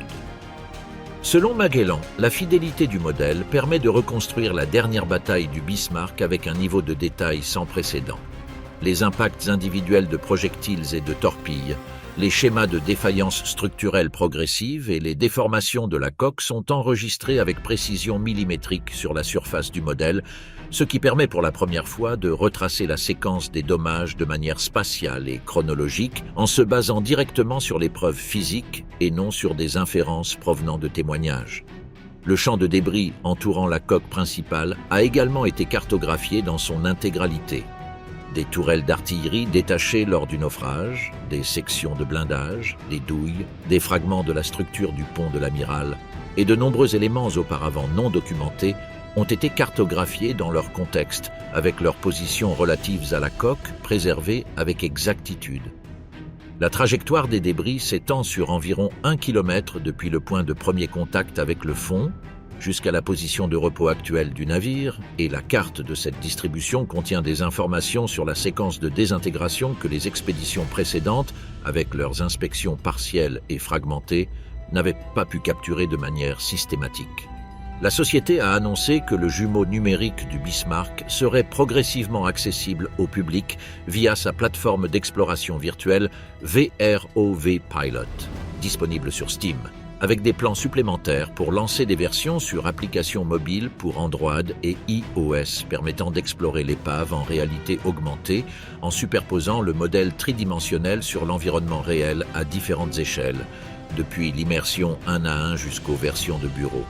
Selon Magellan, la fidélité du modèle permet de reconstruire la dernière bataille du Bismarck avec un niveau de détail sans précédent. Les impacts individuels de projectiles et de torpilles, les schémas de défaillance structurelle progressive et les déformations de la coque sont enregistrés avec précision millimétrique sur la surface du modèle, ce qui permet pour la première fois de retracer la séquence des dommages de manière spatiale et chronologique en se basant directement sur les preuves physiques et non sur des inférences provenant de témoignages. Le champ de débris entourant la coque principale a également été cartographié dans son intégralité. Des tourelles d'artillerie détachées lors du naufrage, des sections de blindage, des douilles, des fragments de la structure du pont de l'amiral et de nombreux éléments auparavant non documentés ont été cartographiés dans leur contexte, avec leurs positions relatives à la coque préservées avec exactitude. La trajectoire des débris s'étend sur environ 1 km depuis le point de premier contact avec le fond, jusqu'à la position de repos actuelle du navire, et la carte de cette distribution contient des informations sur la séquence de désintégration que les expéditions précédentes, avec leurs inspections partielles et fragmentées, n'avaient pas pu capturer de manière systématique. La société a annoncé que le jumeau numérique du Bismarck serait progressivement accessible au public via sa plateforme d'exploration virtuelle VROV Pilot, disponible sur Steam, avec des plans supplémentaires pour lancer des versions sur applications mobiles pour Android et iOS permettant d'explorer l'épave en réalité augmentée en superposant le modèle tridimensionnel sur l'environnement réel à différentes échelles, depuis l'immersion 1 à 1 jusqu'aux versions de bureau.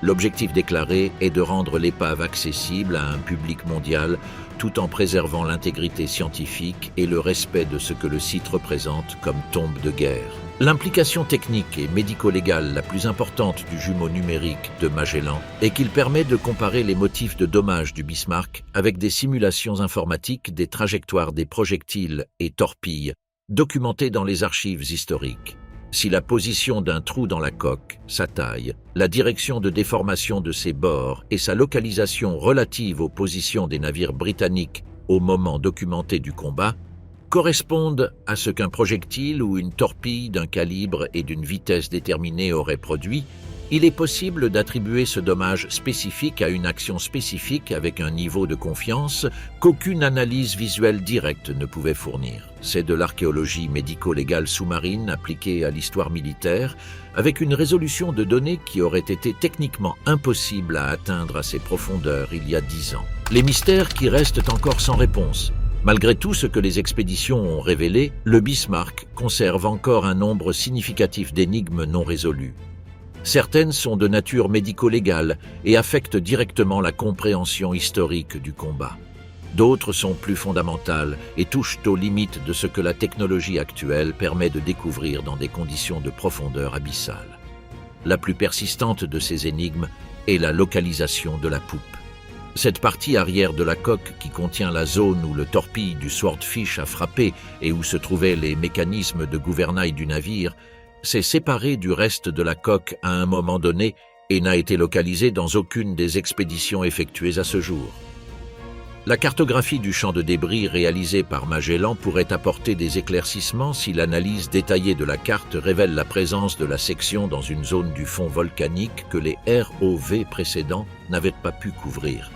L'objectif déclaré est de rendre l'épave accessible à un public mondial tout en préservant l'intégrité scientifique et le respect de ce que le site représente comme tombe de guerre. L'implication technique et médico-légale la plus importante du jumeau numérique de Magellan est qu'il permet de comparer les motifs de dommages du Bismarck avec des simulations informatiques des trajectoires des projectiles et torpilles documentées dans les archives historiques. Si la position d'un trou dans la coque, sa taille, la direction de déformation de ses bords et sa localisation relative aux positions des navires britanniques au moment documenté du combat correspondent à ce qu'un projectile ou une torpille d'un calibre et d'une vitesse déterminée aurait produit, il est possible d'attribuer ce dommage spécifique à une action spécifique avec un niveau de confiance qu'aucune analyse visuelle directe ne pouvait fournir. C'est de l'archéologie médico-légale sous-marine appliquée à l'histoire militaire, avec une résolution de données qui aurait été techniquement impossible à atteindre à ces profondeurs il y a 10 ans. Les mystères qui restent encore sans réponse. Malgré tout ce que les expéditions ont révélé, le Bismarck conserve encore un nombre significatif d'énigmes non résolues. Certaines sont de nature médico-légale et affectent directement la compréhension historique du combat. D'autres sont plus fondamentales et touchent aux limites de ce que la technologie actuelle permet de découvrir dans des conditions de profondeur abyssale. La plus persistante de ces énigmes est la localisation de la poupe. Cette partie arrière de la coque qui contient la zone où le torpille du Swordfish a frappé et où se trouvaient les mécanismes de gouvernail du navire s'est séparée du reste de la coque à un moment donné et n'a été localisée dans aucune des expéditions effectuées à ce jour. La cartographie du champ de débris réalisée par Magellan pourrait apporter des éclaircissements si l'analyse détaillée de la carte révèle la présence de la section dans une zone du fond volcanique que les ROV précédents n'avaient pas pu couvrir.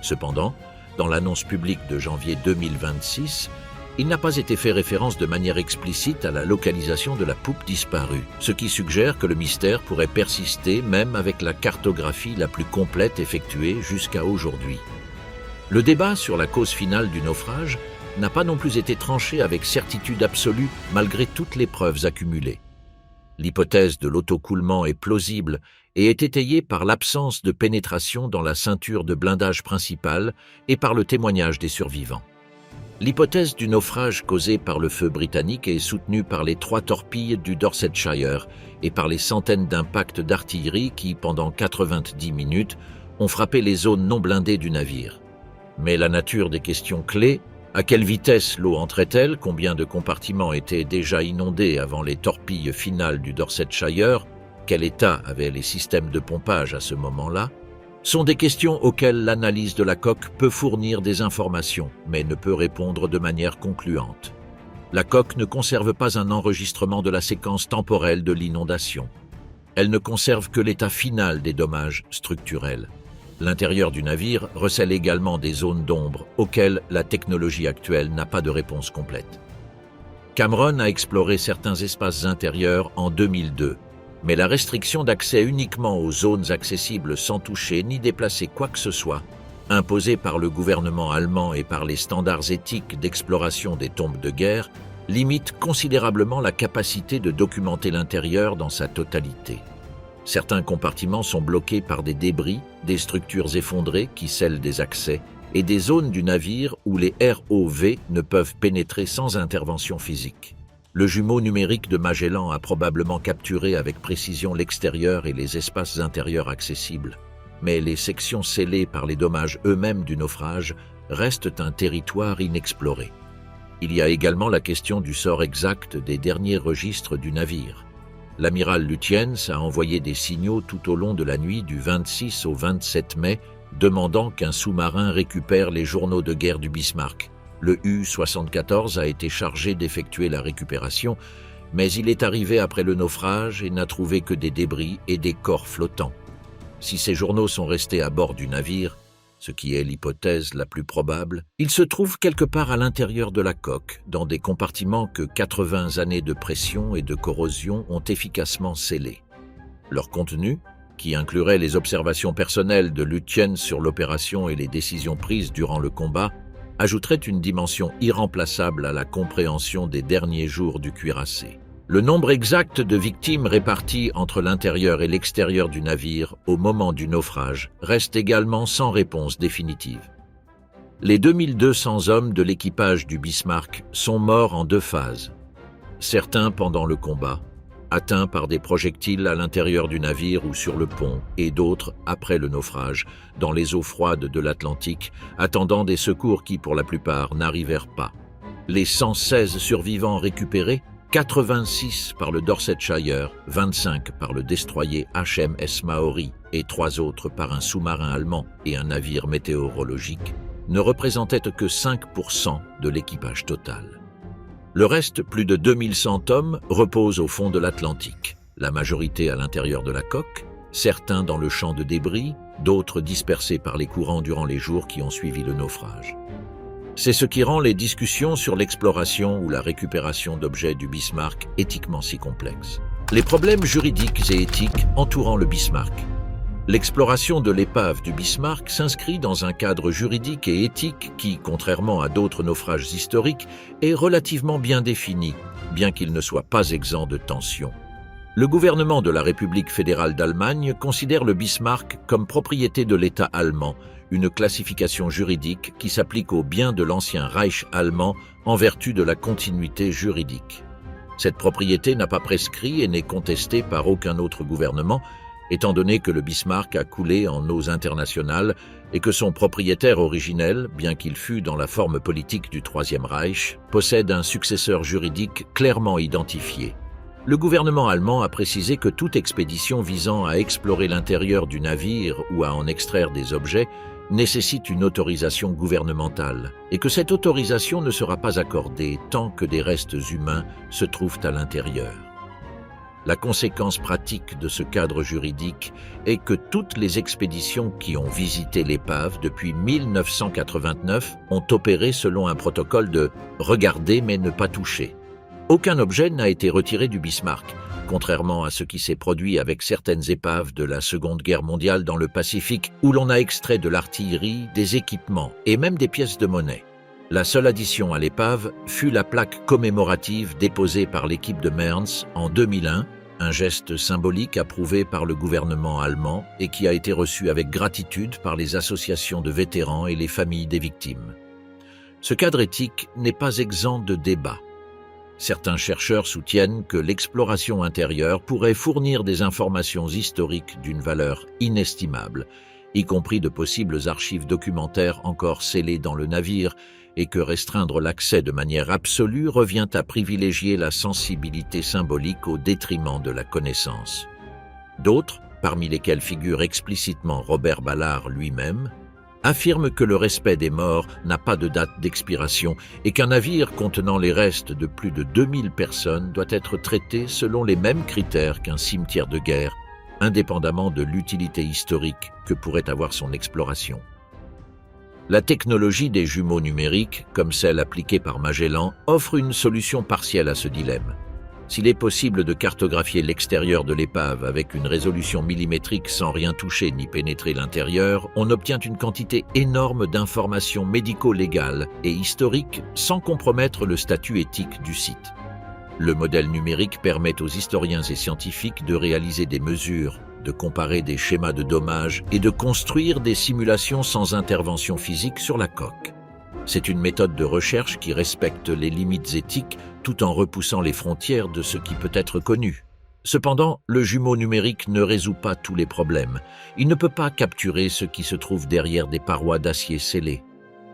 Cependant, dans l'annonce publique de janvier 2026, il n'a pas été fait référence de manière explicite à la localisation de la poupe disparue, ce qui suggère que le mystère pourrait persister même avec la cartographie la plus complète effectuée jusqu'à aujourd'hui. Le débat sur la cause finale du naufrage n'a pas non plus été tranché avec certitude absolue malgré toutes les preuves accumulées. L'hypothèse de l'autocoulement est plausible et est étayée par l'absence de pénétration dans la ceinture de blindage principale et par le témoignage des survivants. L'hypothèse du naufrage causé par le feu britannique est soutenue par les 3 torpilles du Dorsetshire et par les centaines d'impacts d'artillerie qui, pendant 90 minutes, ont frappé les zones non blindées du navire. Mais la nature des questions clés, à quelle vitesse l'eau entrait-elle, combien de compartiments étaient déjà inondés avant les torpilles finales du Dorsetshire, quel état avaient les systèmes de pompage à ce moment-là, sont des questions auxquelles l'analyse de la coque peut fournir des informations, mais ne peut répondre de manière concluante. La coque ne conserve pas un enregistrement de la séquence temporelle de l'inondation. Elle ne conserve que l'état final des dommages structurels. L'intérieur du navire recèle également des zones d'ombre auxquelles la technologie actuelle n'a pas de réponse complète. Cameron a exploré certains espaces intérieurs en 2002, mais la restriction d'accès uniquement aux zones accessibles sans toucher ni déplacer quoi que ce soit, imposée par le gouvernement allemand et par les standards éthiques d'exploration des tombes de guerre, limite considérablement la capacité de documenter l'intérieur dans sa totalité. Certains compartiments sont bloqués par des débris, des structures effondrées qui scellent des accès et des zones du navire où les ROV ne peuvent pénétrer sans intervention physique. Le jumeau numérique de Magellan a probablement capturé avec précision l'extérieur et les espaces intérieurs accessibles, mais les sections scellées par les dommages eux-mêmes du naufrage restent un territoire inexploré. Il y a également la question du sort exact des derniers registres du navire. L'amiral Lutyens a envoyé des signaux tout au long de la nuit du 26 au 27 mai, demandant qu'un sous-marin récupère les journaux de guerre du Bismarck. Le U-74 a été chargé d'effectuer la récupération, mais il est arrivé après le naufrage et n'a trouvé que des débris et des corps flottants. Si ces journaux sont restés à bord du navire, ce qui est l'hypothèse la plus probable, ils se trouvent quelque part à l'intérieur de la coque, dans des compartiments que 80 années de pression et de corrosion ont efficacement scellés. Leur contenu, qui inclurait les observations personnelles de Lutyens sur l'opération et les décisions prises durant le combat, ajouterait une dimension irremplaçable à la compréhension des derniers jours du cuirassé. Le nombre exact de victimes réparties entre l'intérieur et l'extérieur du navire au moment du naufrage reste également sans réponse définitive. Les 2200 hommes de l'équipage du Bismarck sont morts en 2 phases. Certains pendant le combat, atteints par des projectiles à l'intérieur du navire ou sur le pont, et d'autres après le naufrage, dans les eaux froides de l'Atlantique, attendant des secours qui, pour la plupart, n'arrivèrent pas. Les 116 survivants récupérés, 86 par le Dorsetshire, 25 par le destroyer HMS Maori et 3 autres par un sous-marin allemand et un navire météorologique, ne représentaient que 5% de l'équipage total. Le reste, plus de 2100 hommes, reposent au fond de l'Atlantique, la majorité à l'intérieur de la coque, certains dans le champ de débris, d'autres dispersés par les courants durant les jours qui ont suivi le naufrage. C'est ce qui rend les discussions sur l'exploration ou la récupération d'objets du Bismarck éthiquement si complexes. Les problèmes juridiques et éthiques entourant le Bismarck. L'exploration de l'épave du Bismarck s'inscrit dans un cadre juridique et éthique qui, contrairement à d'autres naufrages historiques, est relativement bien défini, bien qu'il ne soit pas exempt de tensions. Le gouvernement de la République fédérale d'Allemagne considère le Bismarck comme propriété de l'État allemand, une classification juridique qui s'applique aux biens de l'ancien Reich allemand en vertu de la continuité juridique. Cette propriété n'a pas prescrit et n'est contestée par aucun autre gouvernement, étant donné que le Bismarck a coulé en eaux internationales et que son propriétaire originel, bien qu'il fût dans la forme politique du Troisième Reich, possède un successeur juridique clairement identifié. Le gouvernement allemand a précisé que toute expédition visant à explorer l'intérieur du navire ou à en extraire des objets nécessite une autorisation gouvernementale et que cette autorisation ne sera pas accordée tant que des restes humains se trouvent à l'intérieur. La conséquence pratique de ce cadre juridique est que toutes les expéditions qui ont visité l'épave depuis 1989 ont opéré selon un protocole de « regarder mais ne pas toucher ». Aucun objet n'a été retiré du Bismarck, contrairement à ce qui s'est produit avec certaines épaves de la Seconde Guerre mondiale dans le Pacifique où l'on a extrait de l'artillerie, des équipements et même des pièces de monnaie. La seule addition à l'épave fut la plaque commémorative déposée par l'équipe de Mearns en 2001, un geste symbolique approuvé par le gouvernement allemand et qui a été reçu avec gratitude par les associations de vétérans et les familles des victimes. Ce cadre éthique n'est pas exempt de débat. Certains chercheurs soutiennent que l'exploration intérieure pourrait fournir des informations historiques d'une valeur inestimable, y compris de possibles archives documentaires encore scellées dans le navire, et que restreindre l'accès de manière absolue revient à privilégier la sensibilité symbolique au détriment de la connaissance. D'autres, parmi lesquels figure explicitement Robert Ballard lui-même, affirment que le respect des morts n'a pas de date d'expiration et qu'un navire contenant les restes de plus de 2000 personnes doit être traité selon les mêmes critères qu'un cimetière de guerre, indépendamment de l'utilité historique que pourrait avoir son exploration. La technologie des jumeaux numériques, comme celle appliquée par Magellan, offre une solution partielle à ce dilemme. S'il est possible de cartographier l'extérieur de l'épave avec une résolution millimétrique sans rien toucher ni pénétrer l'intérieur, on obtient une quantité énorme d'informations médico-légales et historiques sans compromettre le statut éthique du site. Le modèle numérique permet aux historiens et scientifiques de réaliser des mesures, de comparer des schémas de dommages et de construire des simulations sans intervention physique sur la coque. C'est une méthode de recherche qui respecte les limites éthiques tout en repoussant les frontières de ce qui peut être connu. Cependant, le jumeau numérique ne résout pas tous les problèmes. Il ne peut pas capturer ce qui se trouve derrière des parois d'acier scellées.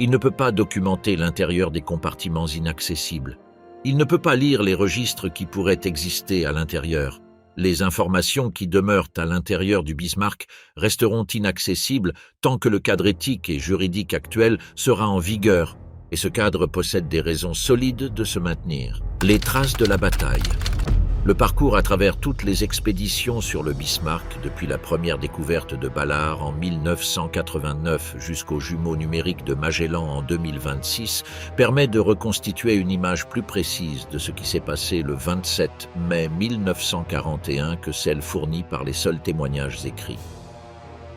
Il ne peut pas documenter l'intérieur des compartiments inaccessibles. Il ne peut pas lire les registres qui pourraient exister à l'intérieur. Les informations qui demeurent à l'intérieur du Bismarck resteront inaccessibles tant que le cadre éthique et juridique actuel sera en vigueur, et ce cadre possède des raisons solides de se maintenir. Les traces de la bataille. Le parcours à travers toutes les expéditions sur le Bismarck, depuis la première découverte de Ballard en 1989 jusqu'aux jumeaux numériques de Magellan en 2026, permet de reconstituer une image plus précise de ce qui s'est passé le 27 mai 1941 que celle fournie par les seuls témoignages écrits.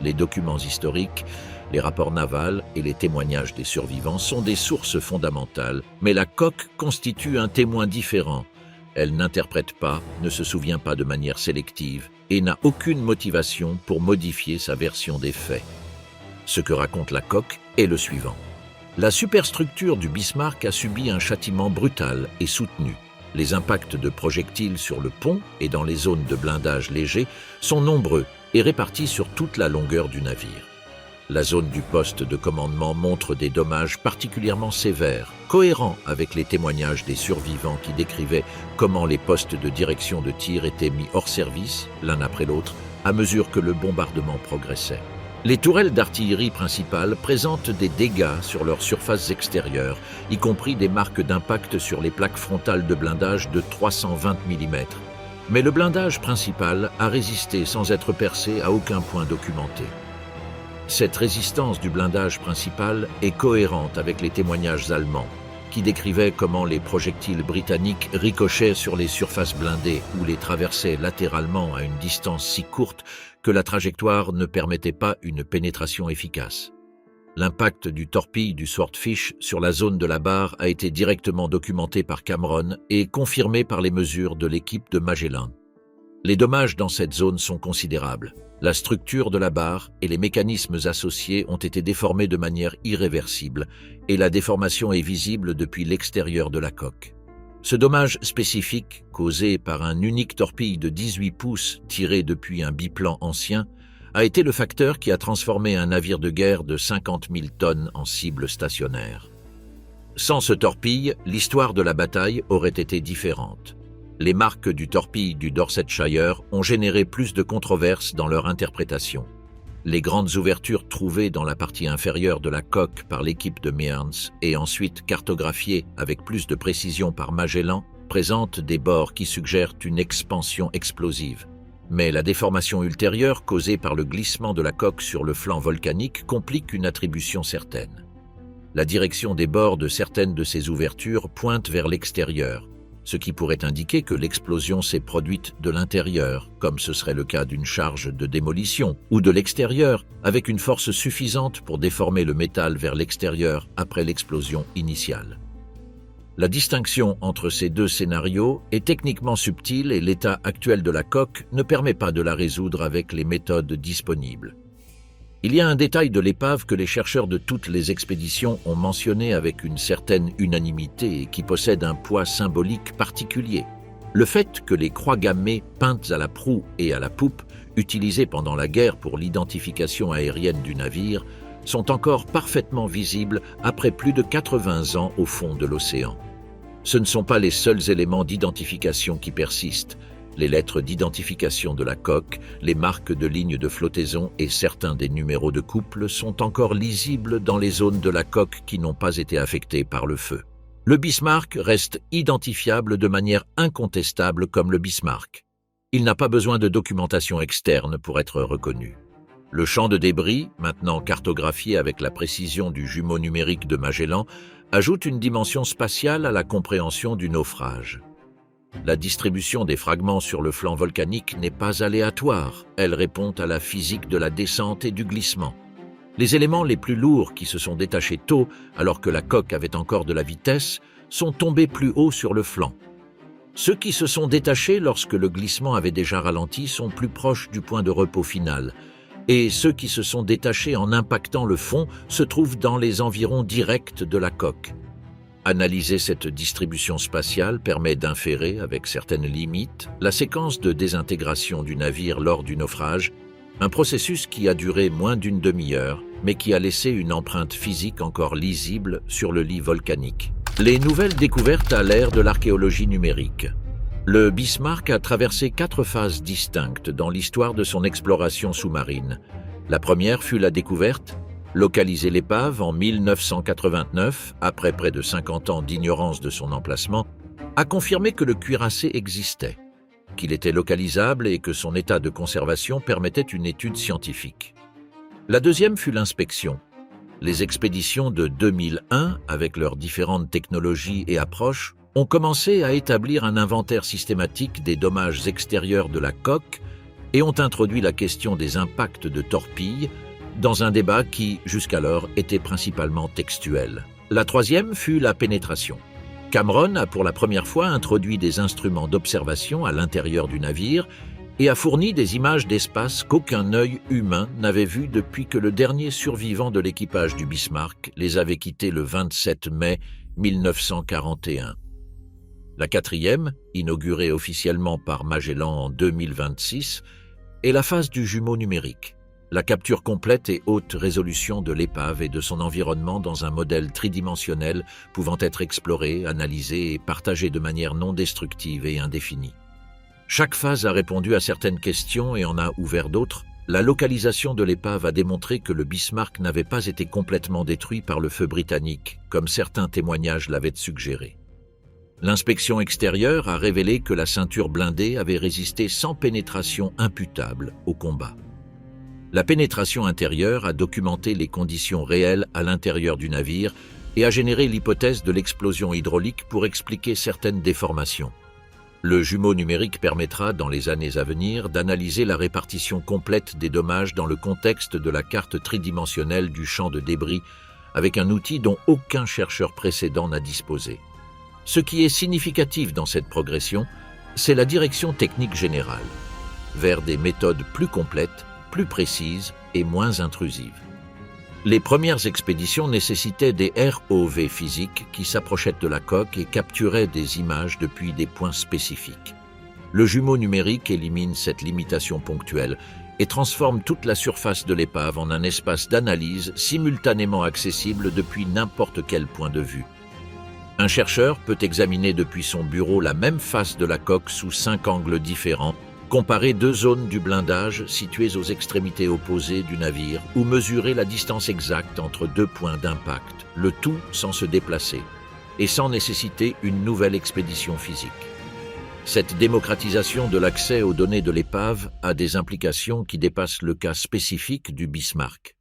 Les documents historiques, les rapports navals et les témoignages des survivants sont des sources fondamentales, mais la coque constitue un témoin différent. Elle n'interprète pas, ne se souvient pas de manière sélective et n'a aucune motivation pour modifier sa version des faits. Ce que raconte la coque est le suivant. La superstructure du Bismarck a subi un châtiment brutal et soutenu. Les impacts de projectiles sur le pont et dans les zones de blindage léger sont nombreux et répartis sur toute la longueur du navire. La zone du poste de commandement montre des dommages particulièrement sévères, cohérents avec les témoignages des survivants qui décrivaient comment les postes de direction de tir étaient mis hors service, l'un après l'autre, à mesure que le bombardement progressait. Les tourelles d'artillerie principales présentent des dégâts sur leurs surfaces extérieures, y compris des marques d'impact sur les plaques frontales de blindage de 320 mm. Mais le blindage principal a résisté sans être percé à aucun point documenté. Cette résistance du blindage principal est cohérente avec les témoignages allemands, qui décrivaient comment les projectiles britanniques ricochaient sur les surfaces blindées ou les traversaient latéralement à une distance si courte que la trajectoire ne permettait pas une pénétration efficace. L'impact du torpille du Swordfish sur la zone de la barre a été directement documenté par Cameron et confirmé par les mesures de l'équipe de Magellan. Les dommages dans cette zone sont considérables. La structure de la barre et les mécanismes associés ont été déformés de manière irréversible et la déformation est visible depuis l'extérieur de la coque. Ce dommage spécifique, causé par un unique torpille de 18 pouces tiré depuis un biplan ancien, a été le facteur qui a transformé un navire de guerre de 50 000 tonnes en cible stationnaire. Sans ce torpille, l'histoire de la bataille aurait été différente. Les marques du torpille du Dorsetshire ont généré plus de controverses dans leur interprétation. Les grandes ouvertures trouvées dans la partie inférieure de la coque par l'équipe de Mearns et ensuite cartographiées avec plus de précision par Magellan présentent des bords qui suggèrent une expansion explosive. Mais la déformation ultérieure causée par le glissement de la coque sur le flanc volcanique complique une attribution certaine. La direction des bords de certaines de ces ouvertures pointe vers l'extérieur, ce qui pourrait indiquer que l'explosion s'est produite de l'intérieur, comme ce serait le cas d'une charge de démolition, ou de l'extérieur, avec une force suffisante pour déformer le métal vers l'extérieur après l'explosion initiale. La distinction entre ces deux scénarios est techniquement subtile et l'état actuel de la coque ne permet pas de la résoudre avec les méthodes disponibles. Il y a un détail de l'épave que les chercheurs de toutes les expéditions ont mentionné avec une certaine unanimité et qui possède un poids symbolique particulier. Le fait que les croix gammées peintes à la proue et à la poupe, utilisées pendant la guerre pour l'identification aérienne du navire, sont encore parfaitement visibles après plus de 80 ans au fond de l'océan. Ce ne sont pas les seuls éléments d'identification qui persistent. Les lettres d'identification de la coque, les marques de lignes de flottaison et certains des numéros de couple sont encore lisibles dans les zones de la coque qui n'ont pas été affectées par le feu. Le Bismarck reste identifiable de manière incontestable comme le Bismarck. Il n'a pas besoin de documentation externe pour être reconnu. Le champ de débris, maintenant cartographié avec la précision du jumeau numérique de Magellan, ajoute une dimension spatiale à la compréhension du naufrage. La distribution des fragments sur le flanc volcanique n'est pas aléatoire, elle répond à la physique de la descente et du glissement. Les éléments les plus lourds qui se sont détachés tôt, alors que la coque avait encore de la vitesse, sont tombés plus haut sur le flanc. Ceux qui se sont détachés lorsque le glissement avait déjà ralenti sont plus proches du point de repos final, et ceux qui se sont détachés en impactant le fond se trouvent dans les environs directs de la coque. Analyser cette distribution spatiale permet d'inférer, avec certaines limites, la séquence de désintégration du navire lors du naufrage, un processus qui a duré moins d'une demi-heure, mais qui a laissé une empreinte physique encore lisible sur le lit volcanique. Les nouvelles découvertes à l'ère de l'archéologie numérique. Le Bismarck a traversé 4 phases distinctes dans l'histoire de son exploration sous-marine. La première fut la découverte. Localiser l'épave en 1989, après près de 50 ans d'ignorance de son emplacement, a confirmé que le cuirassé existait, qu'il était localisable et que son état de conservation permettait une étude scientifique. La deuxième fut l'inspection. Les expéditions de 2001, avec leurs différentes technologies et approches, ont commencé à établir un inventaire systématique des dommages extérieurs de la coque et ont introduit la question des impacts de torpilles dans un débat qui, jusqu'alors, était principalement textuel. La troisième fut la pénétration. Cameron a pour la première fois introduit des instruments d'observation à l'intérieur du navire et a fourni des images d'espace qu'aucun œil humain n'avait vues depuis que le dernier survivant de l'équipage du Bismarck les avait quittés le 27 mai 1941. La quatrième, inaugurée officiellement par Magellan en 2026, est la phase du jumeau numérique. La capture complète et haute résolution de l'épave et de son environnement dans un modèle tridimensionnel pouvant être exploré, analysé et partagé de manière non destructive et indéfinie. Chaque phase a répondu à certaines questions et en a ouvert d'autres. La localisation de l'épave a démontré que le Bismarck n'avait pas été complètement détruit par le feu britannique, comme certains témoignages l'avaient suggéré. L'inspection extérieure a révélé que la ceinture blindée avait résisté sans pénétration imputable au combat. La pénétration intérieure a documenté les conditions réelles à l'intérieur du navire et a généré l'hypothèse de l'explosion hydraulique pour expliquer certaines déformations. Le jumeau numérique permettra, dans les années à venir, d'analyser la répartition complète des dommages dans le contexte de la carte tridimensionnelle du champ de débris, avec un outil dont aucun chercheur précédent n'a disposé. Ce qui est significatif dans cette progression, c'est la direction technique générale, vers des méthodes plus complètes, plus précises et moins intrusives. Les premières expéditions nécessitaient des ROV physiques qui s'approchaient de la coque et capturaient des images depuis des points spécifiques. Le jumeau numérique élimine cette limitation ponctuelle et transforme toute la surface de l'épave en un espace d'analyse simultanément accessible depuis n'importe quel point de vue. Un chercheur peut examiner depuis son bureau la même face de la coque sous 5 angles différents Comparer deux zones du blindage situées aux extrémités opposées du navire ou mesurer la distance exacte entre deux points d'impact, le tout sans se déplacer et sans nécessiter une nouvelle expédition physique. Cette démocratisation de l'accès aux données de l'épave a des implications qui dépassent le cas spécifique du Bismarck.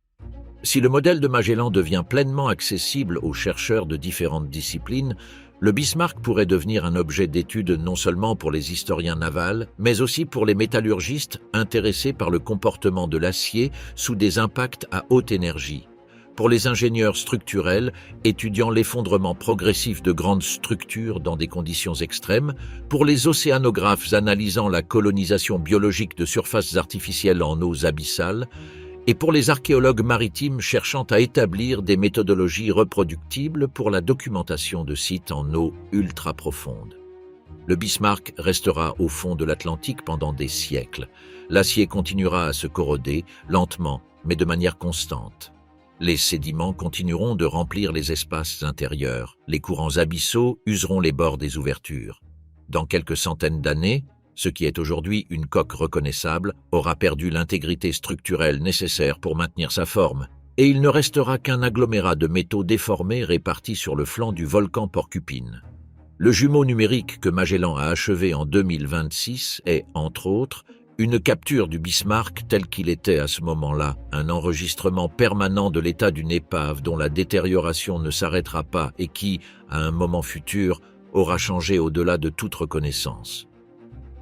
Si le modèle de Magellan devient pleinement accessible aux chercheurs de différentes disciplines, le Bismarck pourrait devenir un objet d'étude non seulement pour les historiens navals, mais aussi pour les métallurgistes intéressés par le comportement de l'acier sous des impacts à haute énergie, pour les ingénieurs structurels étudiant l'effondrement progressif de grandes structures dans des conditions extrêmes, pour les océanographes analysant la colonisation biologique de surfaces artificielles en eaux abyssales, et pour les archéologues maritimes cherchant à établir des méthodologies reproductibles pour la documentation de sites en eau ultra profondes. Le Bismarck restera au fond de l'Atlantique pendant des siècles. L'acier continuera à se corroder, lentement, mais de manière constante. Les sédiments continueront de remplir les espaces intérieurs. Les courants abyssaux useront les bords des ouvertures. Dans quelques centaines d'années, ce qui est aujourd'hui une coque reconnaissable aura perdu l'intégrité structurelle nécessaire pour maintenir sa forme, et il ne restera qu'un agglomérat de métaux déformés répartis sur le flanc du volcan Porcupine. Le jumeau numérique que Magellan a achevé en 2026 est, entre autres, une capture du Bismarck tel qu'il était à ce moment-là, un enregistrement permanent de l'état d'une épave dont la détérioration ne s'arrêtera pas et qui, à un moment futur, aura changé au-delà de toute reconnaissance.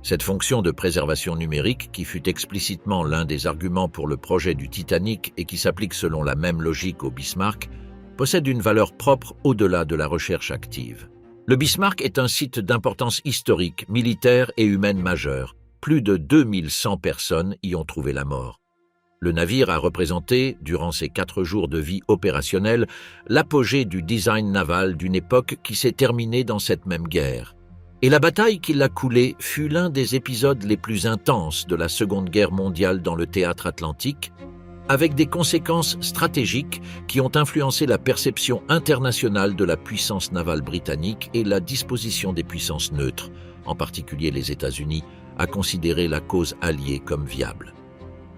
Cette fonction de préservation numérique, qui fut explicitement l'un des arguments pour le projet du Titanic et qui s'applique selon la même logique au Bismarck, possède une valeur propre au-delà de la recherche active. Le Bismarck est un site d'importance historique, militaire et humaine majeure. Plus de 2100 personnes y ont trouvé la mort. Le navire a représenté, durant ses 4 jours de vie opérationnelle, l'apogée du design naval d'une époque qui s'est terminée dans cette même guerre. Et la bataille qui l'a coulée fut l'un des épisodes les plus intenses de la Seconde Guerre mondiale dans le théâtre atlantique, avec des conséquences stratégiques qui ont influencé la perception internationale de la puissance navale britannique et la disposition des puissances neutres, en particulier les États-Unis, à considérer la cause alliée comme viable.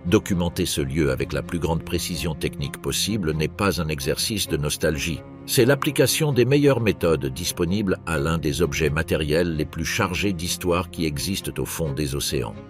Documenter ce lieu avec la plus grande précision technique possible n'est pas un exercice de nostalgie. C'est l'application des meilleures méthodes disponibles à l'un des objets matériels les plus chargés d'histoire qui existent au fond des océans.